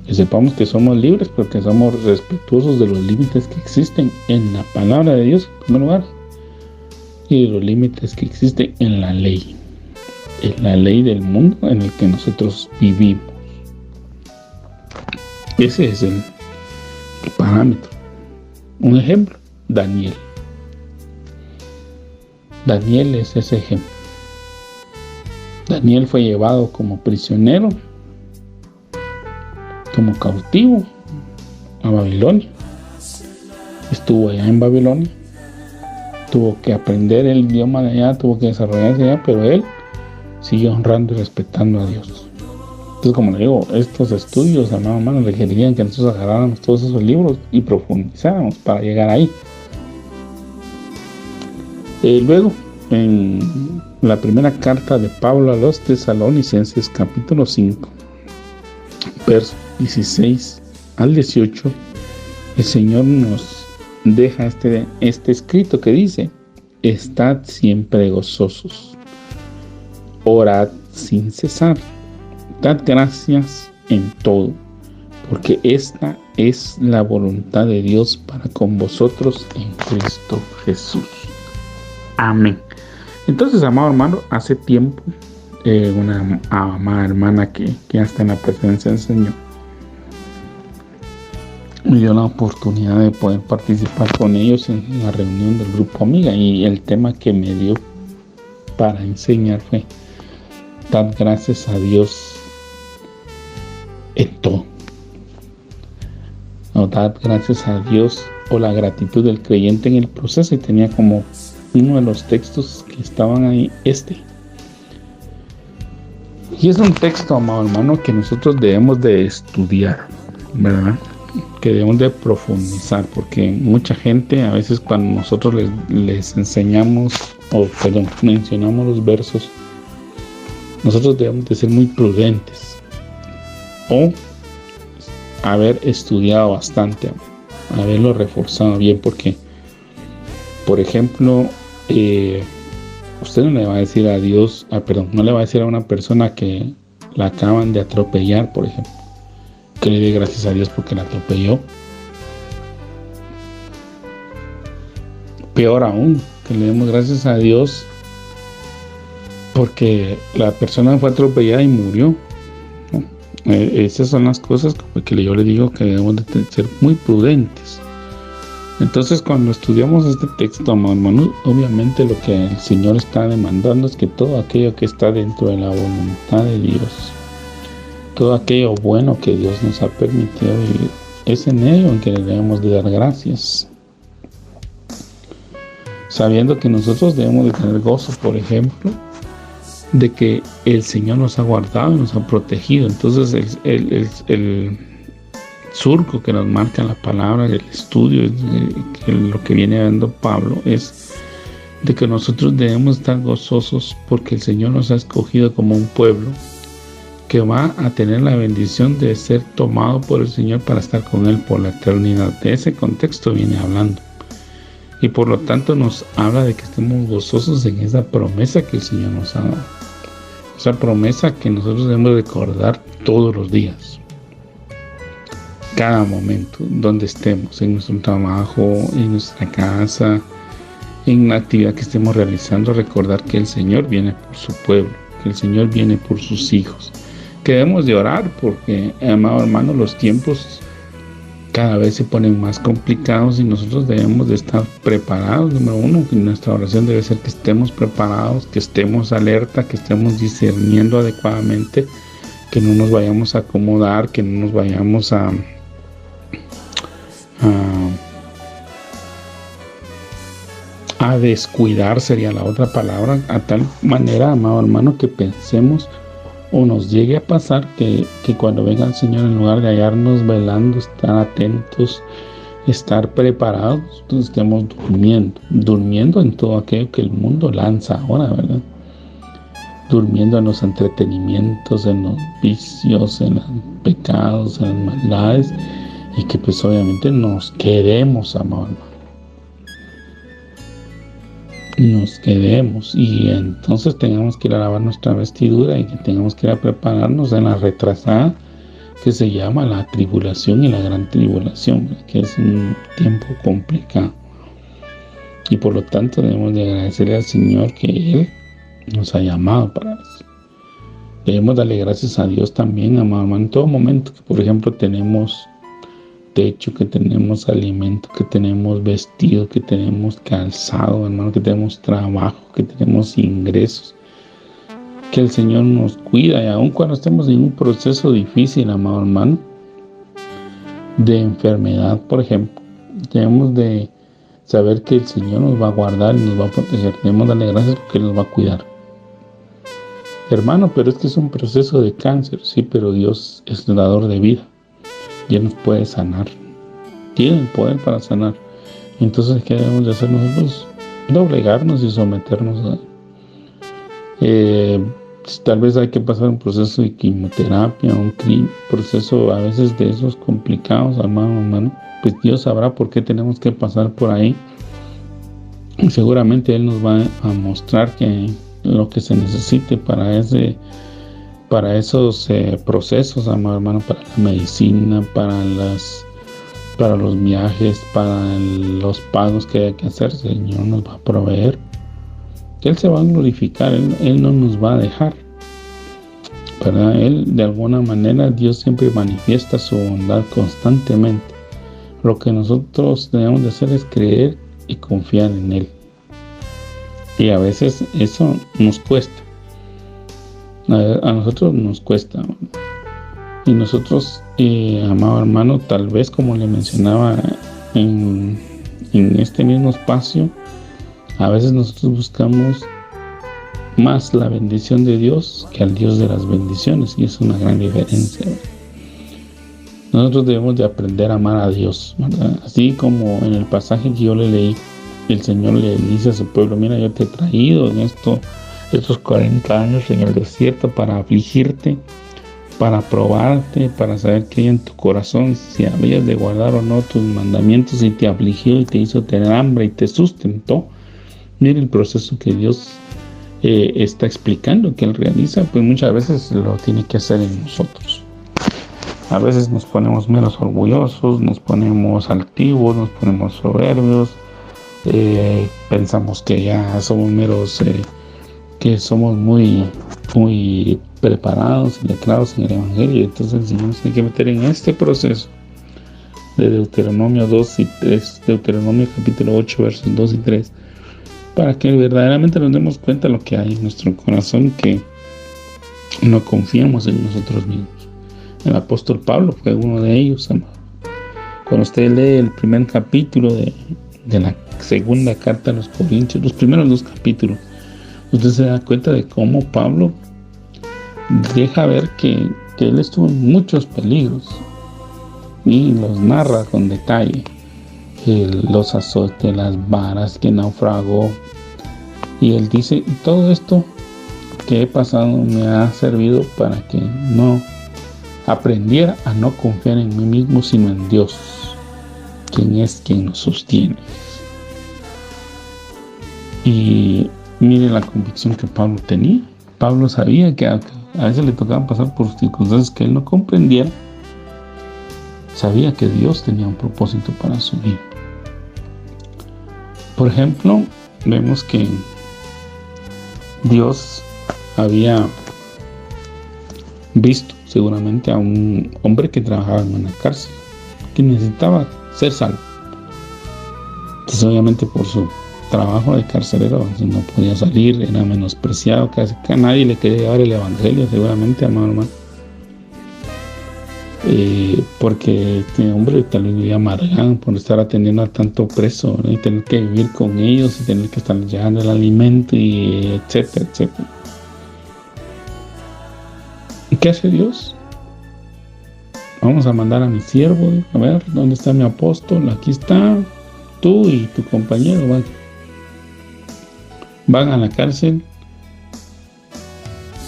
Que sepamos que somos libres, porque somos respetuosos de los límites que existen en la palabra de Dios, en primer lugar, y de los límites que existen en la ley del mundo en el que nosotros vivimos. Ese es el parámetro. Un ejemplo: Daniel. Daniel es ese ejemplo. Daniel fue llevado como prisionero, como cautivo a Babilonia. Estuvo allá en Babilonia, tuvo que aprender el idioma de allá, tuvo que desarrollarse allá, pero él siguió honrando y respetando a Dios. Entonces, como le digo, estos estudios, amado hermano, requerirían que nosotros agarráramos todos esos libros y profundizáramos para llegar ahí. Luego, en la primera carta de Pablo a los Tesalonicenses, capítulo 5, versos 16 al 18, el Señor nos deja este escrito que dice: estad siempre gozosos, orad sin cesar, dad gracias en todo, porque esta es la voluntad de Dios para con vosotros en Cristo Jesús. Amén. Entonces, amado hermano, hace tiempo una amada hermana que ya está en la presencia del Señor me dio la oportunidad de poder participar con ellos en la reunión del grupo Amiga, y el tema que me dio para enseñar fue: dad gracias a Dios en todo. O dad gracias a Dios, o la gratitud del creyente en el proceso, y tenía como uno de los textos que estaban ahí y es un texto, amado hermano, que nosotros debemos de estudiar, ¿verdad? Que debemos de profundizar, porque mucha gente, a veces cuando nosotros les enseñamos, mencionamos los versos, nosotros debemos de ser muy prudentes o haber estudiado bastante, haberlo reforzado bien, porque, por ejemplo, usted no le va a decir a Dios, no le va a decir a una persona que la acaban de atropellar, por ejemplo, que le dé gracias a Dios porque la atropelló. Peor aún, que le demos gracias a Dios porque la persona fue atropellada y murió, ¿no? Esas son las cosas que yo le digo que debemos de ser muy prudentes. Entonces, cuando estudiamos este texto, amado hermano, obviamente lo que el Señor está demandando es que todo aquello que está dentro de la voluntad de Dios, todo aquello bueno que Dios nos ha permitido vivir, es en ello en que le debemos de dar gracias, sabiendo que nosotros debemos de tener gozo, por ejemplo, de que el Señor nos ha guardado y nos ha protegido. Entonces el surco que nos marca la palabra del estudio, lo que viene dando Pablo, es de que nosotros debemos estar gozosos porque el Señor nos ha escogido como un pueblo que va a tener la bendición de ser tomado por el Señor para estar con Él por la eternidad. De ese contexto viene hablando, y por lo tanto nos habla de que estemos gozosos en esa promesa que el Señor nos ha dado, esa promesa que nosotros debemos recordar todos los días, cada momento, donde estemos, en nuestro trabajo, en nuestra casa, en la actividad que estemos realizando, recordar que el Señor viene por su pueblo, que el Señor viene por sus hijos, que debemos de orar porque, amado hermano, los tiempos cada vez se ponen más complicados y nosotros debemos de estar preparados. Número uno, que nuestra oración debe ser que estemos preparados, que estemos alerta, que estemos discerniendo adecuadamente, que no nos vayamos a acomodar, que no nos vayamos a descuidar, sería la otra palabra, a tal manera, amado hermano, que pensemos o nos llegue a pasar que cuando venga el Señor, en lugar de hallarnos velando, estar atentos, estar preparados, entonces estemos durmiendo en todo aquello que el mundo lanza ahora, ¿verdad? Durmiendo en los entretenimientos, en los vicios, en los pecados, en las maldades, y que pues obviamente nos quedemos, amado hermano. Nos quedemos, y entonces tengamos que ir a lavar nuestra vestidura y que tengamos que ir a prepararnos en la retrasada que se llama la tribulación y la gran tribulación, que es un tiempo complicado, y por lo tanto debemos de agradecerle al Señor que Él nos ha llamado para eso. Debemos darle gracias a Dios también, amado hermano, en todo momento, que por ejemplo tenemos techo, que tenemos alimento, que tenemos vestido, que tenemos calzado, hermano, que tenemos trabajo, que tenemos ingresos, que el Señor nos cuida, y aun cuando estemos en un proceso difícil, amado hermano, de enfermedad, por ejemplo, debemos de saber que el Señor nos va a guardar y nos va a proteger. Debemos darle gracias porque Él nos va a cuidar. Hermano, pero es que es un proceso de cáncer, sí, pero Dios es el dador de vida. Y Él nos puede sanar, tiene el poder para sanar. Entonces, ¿qué debemos de hacer nosotros? doblegarnos y someternos a tal vez hay que pasar un proceso de quimioterapia, un proceso a veces de esos complicados, hermano, pues Dios sabrá por qué tenemos que pasar por ahí. Y seguramente Él nos va a mostrar que lo que se necesite para esos procesos, hermano, para la medicina, para los viajes, para los pagos que hay que hacer, el Señor nos va a proveer. Él se va a glorificar, Él no nos va a dejar, ¿verdad? Él, de alguna manera, Dios siempre manifiesta su bondad constantemente. Lo que nosotros debemos de hacer es creer y confiar en Él. Y a veces eso nos cuesta. A nosotros nos cuesta. Y nosotros, amado hermano, tal vez como le mencionaba en este mismo espacio, a veces nosotros buscamos más la bendición de Dios que al Dios de las bendiciones, y es una gran diferencia. Nosotros debemos de aprender a amar a Dios, ¿verdad? Así como en el pasaje que yo le leí, el Señor le dice a su pueblo: mira, yo te he traído en estos 40 años en el desierto para afligirte, para probarte, para saber qué hay en tu corazón, si habías de guardar o no tus mandamientos, y te afligió y te hizo tener hambre y te sustentó. Mira el proceso que Dios está explicando, que Él realiza, pues muchas veces lo tiene que hacer en nosotros. A veces nos ponemos menos orgullosos, nos ponemos altivos, nos ponemos soberbios, pensamos que ya somos que somos muy preparados y letrados en el Evangelio. Entonces el Señor nos tiene que meter en este proceso de Deuteronomio 2 y 3, Deuteronomio capítulo 8, versos 2 y 3, para que verdaderamente nos demos cuenta de lo que hay en nuestro corazón, que no confiamos en nosotros mismos. El apóstol Pablo fue uno de ellos, amado. Cuando usted lee el primer capítulo de la segunda carta a los Corintios, los primeros 2 capítulos, usted se da cuenta de cómo Pablo deja ver que él estuvo en muchos peligros y los narra con detalle. Los azotes, las varas, que naufragó, y él dice: todo esto que he pasado me ha servido para que no aprendiera a no confiar en mí mismo, sino en Dios, quien es quien nos sostiene. Y mire la convicción que Pablo tenía. Pablo sabía que a veces le tocaba pasar por circunstancias que él no comprendiera. Sabía que Dios tenía un propósito para su vida. Por ejemplo, vemos que Dios había visto seguramente a un hombre que trabajaba en una cárcel, que necesitaba ser salvo. Entonces, obviamente, por su trabajo de carcelero no podía salir, era menospreciado, casi que a nadie le quería llevar el evangelio, seguramente, amado hermano. Porque este hombre tal vez vivía amargado por estar atendiendo a tanto preso, ¿no? Y tener que vivir con ellos y tener que estar llevando el alimento, y etcétera, etcétera. ¿Y qué hace Dios? Vamos a mandar a mi siervo, a ver, ¿dónde está mi apóstol? Aquí está, tú y tu compañero van a la cárcel,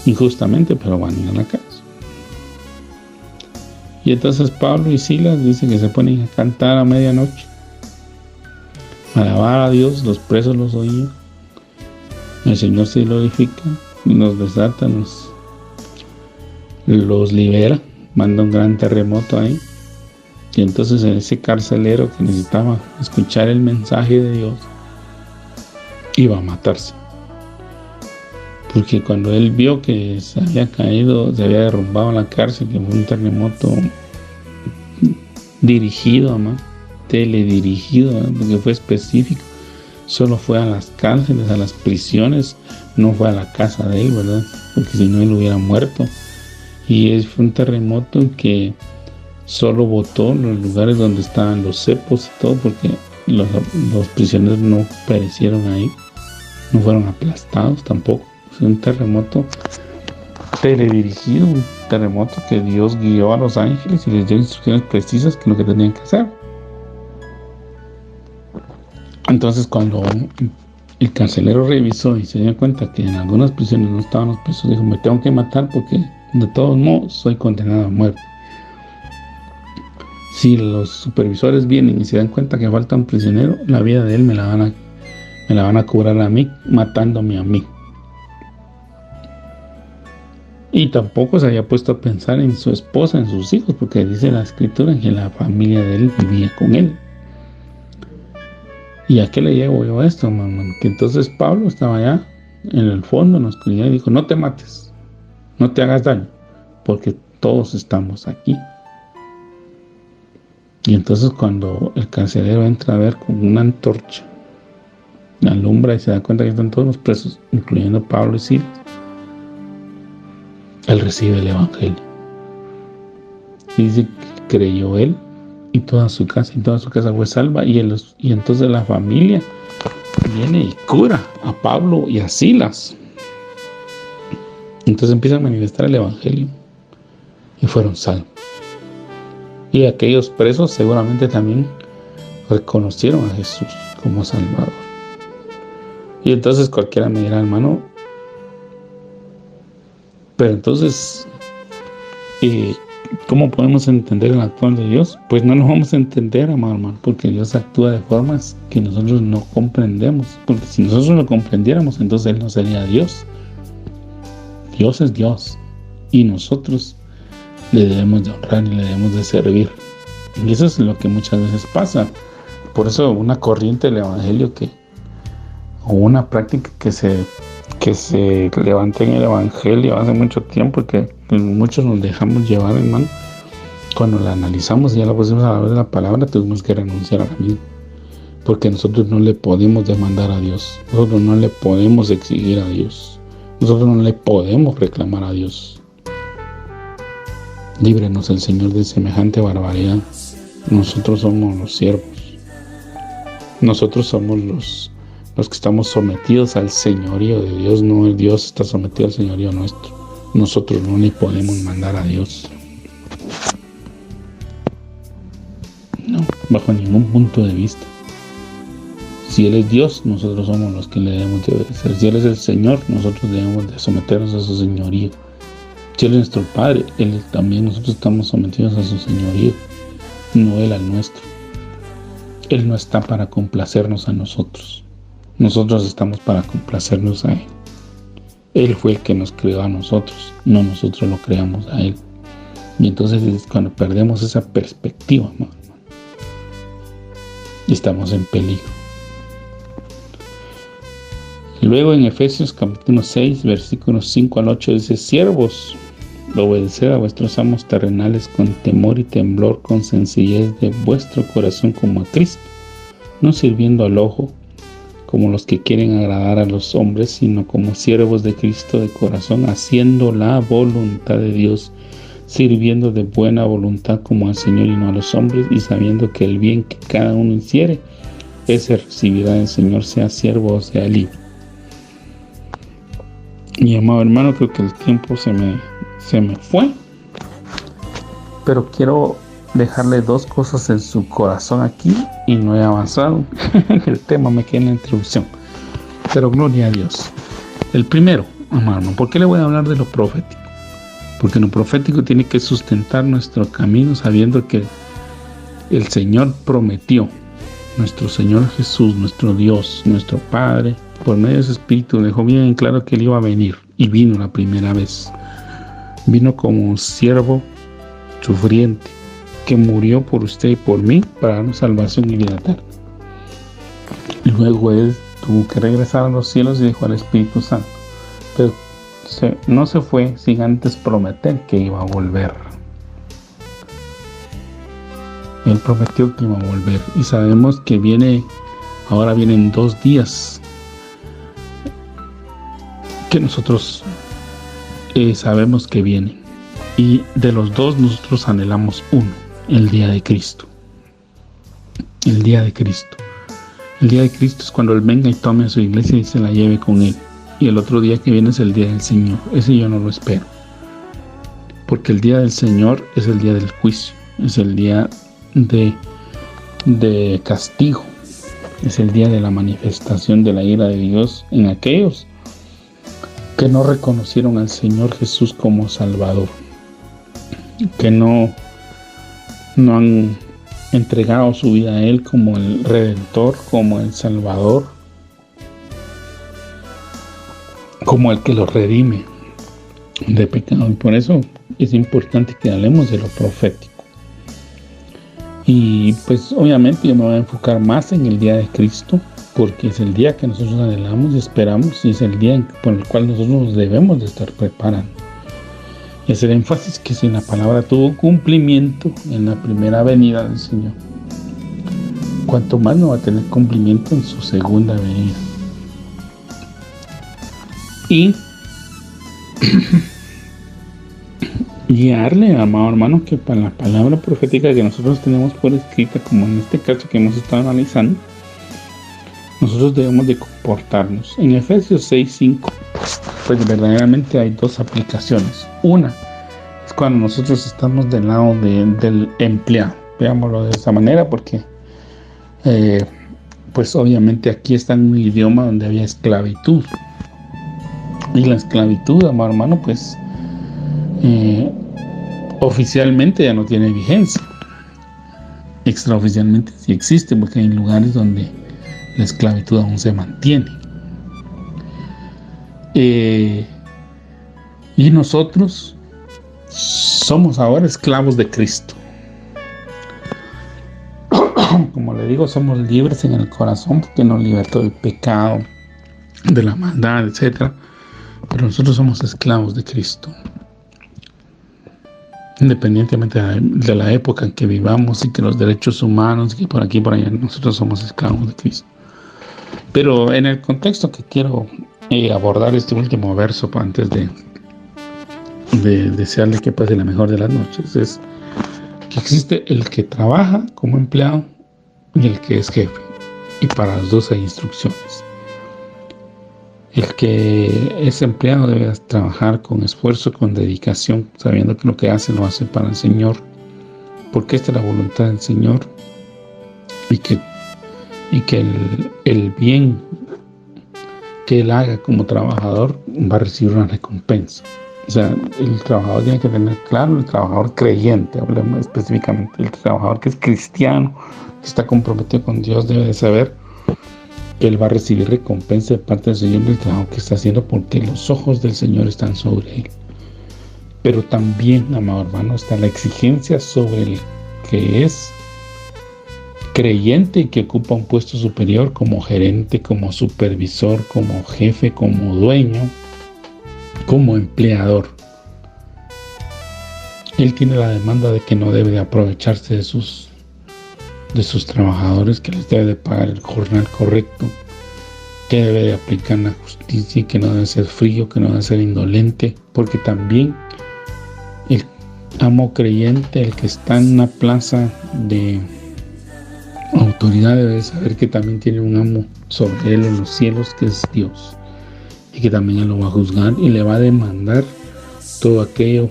injustamente, pero van a ir a la cárcel. Y entonces Pablo y Silas dicen que se ponen a cantar a medianoche, a alabar a Dios. Los presos los oían, el Señor se glorifica, nos desata, los libera, manda un gran terremoto ahí. Y entonces ese carcelero que necesitaba escuchar el mensaje de Dios iba a matarse, porque cuando él vio que se había caído, se había derrumbado la cárcel, que fue un terremoto dirigido, teledirigido, porque fue específico, solo fue a las cárceles, a las prisiones, no fue a la casa de él, ¿verdad? Porque si no, él hubiera muerto. Y fue un terremoto que solo botó los lugares donde estaban los cepos y todo, porque los prisioneros no perecieron ahí, no fueron aplastados tampoco. Fue un terremoto teledirigido, un terremoto que Dios guió a los ángeles y les dio instrucciones precisas que lo que tenían que hacer. Entonces, cuando el carcelero revisó y se dio cuenta que en algunas prisiones no estaban los presos. Dijo, me tengo que matar porque de todos modos soy condenado a muerte. Si los supervisores vienen y se dan cuenta que falta un prisionero, la vida de él me la van a cobrar a mí, matándome a mí. Y tampoco se había puesto a pensar en su esposa, en sus hijos, porque dice la escritura que la familia de él vivía con él. ¿Y a qué le llevo yo esto, mamá? Que entonces Pablo estaba allá en el fondo, en la oscuridad, y dijo, no te mates, no te hagas daño, porque todos estamos aquí. Y entonces cuando el carcelero entra a ver con una antorcha, la alumbra y se da cuenta que están todos los presos, incluyendo Pablo y Silas, él recibe el evangelio. Y dice que creyó él y toda su casa fue salva. Y entonces la familia viene y cura a Pablo y a Silas. Entonces empieza a manifestar el evangelio y fueron salvos. Y aquellos presos seguramente también reconocieron a Jesús como Salvador. Y entonces cualquiera me dirá, hermano, pero entonces, ¿cómo podemos entender el actuar de Dios? Pues no lo vamos a entender, amado hermano, porque Dios actúa de formas que nosotros no comprendemos. Porque si nosotros lo comprendiéramos, entonces Él no sería Dios. Dios es Dios. Y nosotros le debemos de honrar y le debemos de servir. Y eso es lo que muchas veces pasa. Por eso una corriente del evangelio o una práctica que se levanta en el evangelio hace mucho tiempo y que muchos nos dejamos llevar, hermano. Cuando la analizamos y ya la pusimos a la vez de la palabra, tuvimos que renunciar a la misma. Porque nosotros no le podemos demandar a Dios. Nosotros no le podemos exigir a Dios. Nosotros no le podemos reclamar a Dios. Líbrenos el Señor de semejante barbaridad. Nosotros somos los siervos. Nosotros somos los que estamos sometidos al señorío de Dios. No, el Dios está sometido al señorío nuestro. Nosotros no le podemos mandar a Dios. No, bajo ningún punto de vista. Si Él es Dios, nosotros somos los que le debemos de obedecer. Si Él es el Señor, nosotros debemos de someternos a su señorío. Si Él es nuestro Padre, nosotros estamos sometidos a su señorío, no Él al nuestro. Él no está para complacernos a nosotros. Nosotros estamos para complacernos a Él. Él fue el que nos creó a nosotros, no nosotros lo creamos a Él. Y entonces es cuando perdemos esa perspectiva, hermano, estamos en peligro. Luego en Efesios capítulo 6, versículos 5 al 8 dice: siervos, obedeced a vuestros amos terrenales con temor y temblor, con sencillez de vuestro corazón como a Cristo, no sirviendo al ojo como los que quieren agradar a los hombres, sino como siervos de Cristo de corazón, haciendo la voluntad de Dios, sirviendo de buena voluntad como al Señor y no a los hombres, y sabiendo que el bien que cada uno hiciere, ese recibirá del Señor, sea siervo o sea libre. Mi amado hermano, creo que el tiempo se me fue, pero quiero dejarle dos cosas en su corazón aquí y no he avanzado. El tema me queda en la introducción, pero gloria a Dios. El primero, hermano, ¿por qué le voy a hablar de lo profético? Porque lo profético tiene que sustentar nuestro camino, sabiendo que el Señor prometió, nuestro Señor Jesús, nuestro Dios, nuestro Padre, por medio de su Espíritu, dejó bien claro que Él iba a venir, y vino la primera vez. Vino como un siervo sufriente, que murió por usted y por mí para darnos salvación y vida eterna. Luego Él tuvo que regresar a los cielos y dejó al Espíritu Santo, pero no se fue sin antes prometer que iba a volver. Él prometió que iba a volver, y sabemos que ahora vienen 2 días que nosotros sabemos que vienen, y de los 2 nosotros anhelamos uno: el día de Cristo. El día de Cristo. El día de Cristo es cuando Él venga y tome a su iglesia y se la lleve con Él. Y el otro día que viene es el día del Señor. Ese yo no lo espero, porque el día del Señor es el día del juicio, es el día de castigo. Es el día de la manifestación de la ira de Dios en aquellos que no reconocieron al Señor Jesús como Salvador, que no han entregado su vida a Él como el Redentor, como el Salvador, como el que los redime de pecado. Y por eso es importante que hablemos de lo profético. Y pues obviamente yo me voy a enfocar más en el día de Cristo, porque es el día que nosotros anhelamos y esperamos, y es el día por el cual nosotros nos debemos de estar preparando. Es el énfasis que si la palabra tuvo cumplimiento en la primera venida del Señor, cuanto más no va a tener cumplimiento en su segunda venida. Y guiarle, amado hermano, que para la palabra profética que nosotros tenemos por escrita, como en este caso que hemos estado analizando, nosotros debemos de comportarnos. En Efesios 6:5, pues verdaderamente hay dos aplicaciones. Una es cuando nosotros estamos del lado del empleado, veámoslo de esa manera, porque pues obviamente aquí está en un idioma donde había esclavitud, y la esclavitud, amado hermano, pues oficialmente ya no tiene vigencia. Extraoficialmente sí existe, porque hay lugares donde la esclavitud aún se mantiene. Y nosotros somos ahora esclavos de Cristo. Como le digo, somos libres en el corazón porque nos libertó del pecado, de la maldad, etc. Pero nosotros somos esclavos de Cristo. Independientemente de la época en que vivamos y que los derechos humanos y por aquí y por allá, nosotros somos esclavos de Cristo. Pero en el contexto que quiero abordar este último verso antes de desearle que pase la mejor de las noches, es que existe el que trabaja como empleado y el que es jefe, y para los dos hay instrucciones. El que es empleado debe trabajar con esfuerzo, con dedicación, sabiendo que lo que hace lo hace para el Señor, porque esta es la voluntad del Señor, y que el bien que él haga como trabajador va a recibir una recompensa. O sea, el trabajador tiene que tener claro, el trabajador creyente, hablemos específicamente, el trabajador que es cristiano, que está comprometido con Dios, debe de saber que él va a recibir recompensa de parte del Señor del trabajo que está haciendo, porque los ojos del Señor están sobre él. Pero también, amado hermano, está la exigencia sobre el que es creyente y que ocupa un puesto superior como gerente, como supervisor, como jefe, como dueño, como empleador. Él tiene la demanda de que no debe de aprovecharse de sus trabajadores, que les debe de pagar el jornal correcto, que debe de aplicar la justicia, que no debe ser frío, que no debe ser indolente, porque también el amo creyente, el que está en una plaza de autoridad, debe saber que también tiene un amo sobre él en los cielos, que es Dios, y que también él lo va a juzgar y le va a demandar todo aquello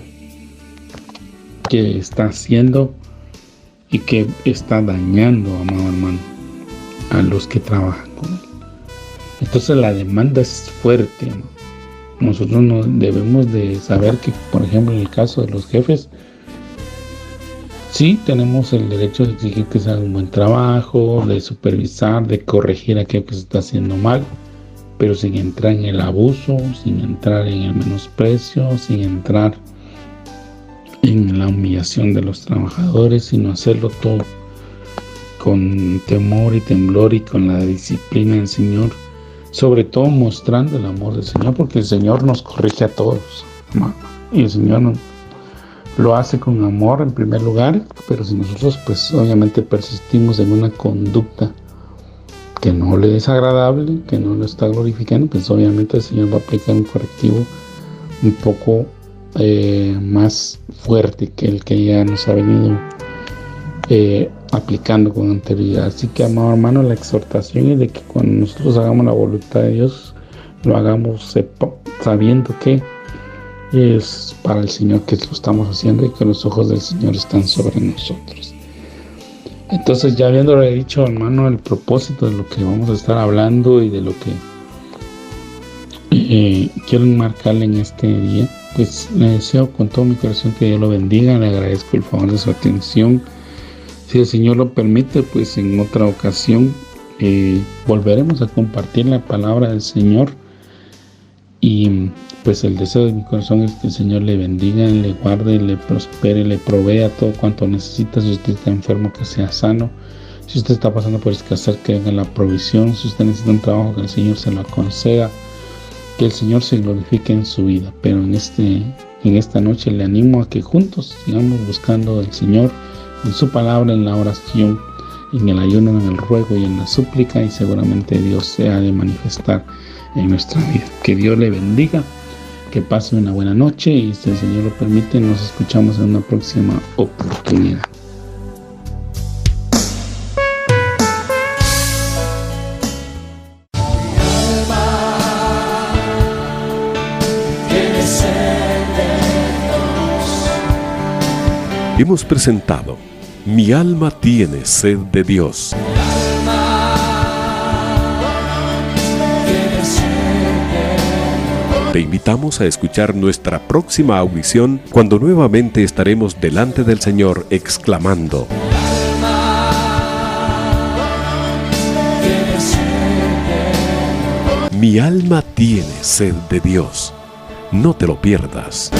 que está haciendo y que está dañando, amado hermano, a los que trabajan con él. Entonces la demanda es fuerte, ¿no? Nosotros no debemos de saber que, por ejemplo, en el caso de los jefes, sí tenemos el derecho de exigir que se haga un buen trabajo, de supervisar, de corregir aquello que se está haciendo mal, pero sin entrar en el abuso, sin entrar en el menosprecio, sin entrar en la humillación de los trabajadores, sino hacerlo todo con temor y temblor y con la disciplina del Señor, sobre todo mostrando el amor del Señor, porque el Señor nos corrige a todos, hermano, y el Señor lo hace con amor en primer lugar, pero si nosotros pues obviamente persistimos en una conducta que no le es agradable, que no lo está glorificando, pues obviamente el Señor va a aplicar un correctivo un poco más fuerte que el que ya nos ha venido aplicando con anterioridad. Así que, amado hermano, la exhortación es de que cuando nosotros hagamos la voluntad de Dios, lo hagamos sabiendo que es para el Señor que lo estamos haciendo y que los ojos del Señor están sobre nosotros. Entonces, ya habiéndole dicho, hermano, el propósito de lo que vamos a estar hablando y de lo que quiero enmarcarle en este día, pues le deseo con todo mi corazón que Dios lo bendiga. Le agradezco el favor de su atención. Si el Señor lo permite, pues en otra ocasión volveremos a compartir la palabra del Señor. Y pues el deseo de mi corazón es que el Señor le bendiga, le guarde, le prospere, le provea todo cuanto necesita. Si usted está enfermo, que sea sano. Si usted está pasando por escasez, que venga la provisión. Si usted necesita un trabajo, que el Señor se lo conceda. Que el Señor se glorifique en su vida. Pero en esta noche le animo a que juntos sigamos buscando al Señor en su palabra, en la oración, en el ayuno, en el ruego y en la súplica, y seguramente Dios se ha de manifestar en nuestra vida. Que Dios le bendiga, que pase una buena noche, y si el Señor lo permite, nos escuchamos en una próxima oportunidad. Hemos presentado Mi alma tiene sed de Dios. Te invitamos a escuchar nuestra próxima audición, cuando nuevamente estaremos delante del Señor exclamando: Mi alma tiene sed de Dios. No te lo pierdas.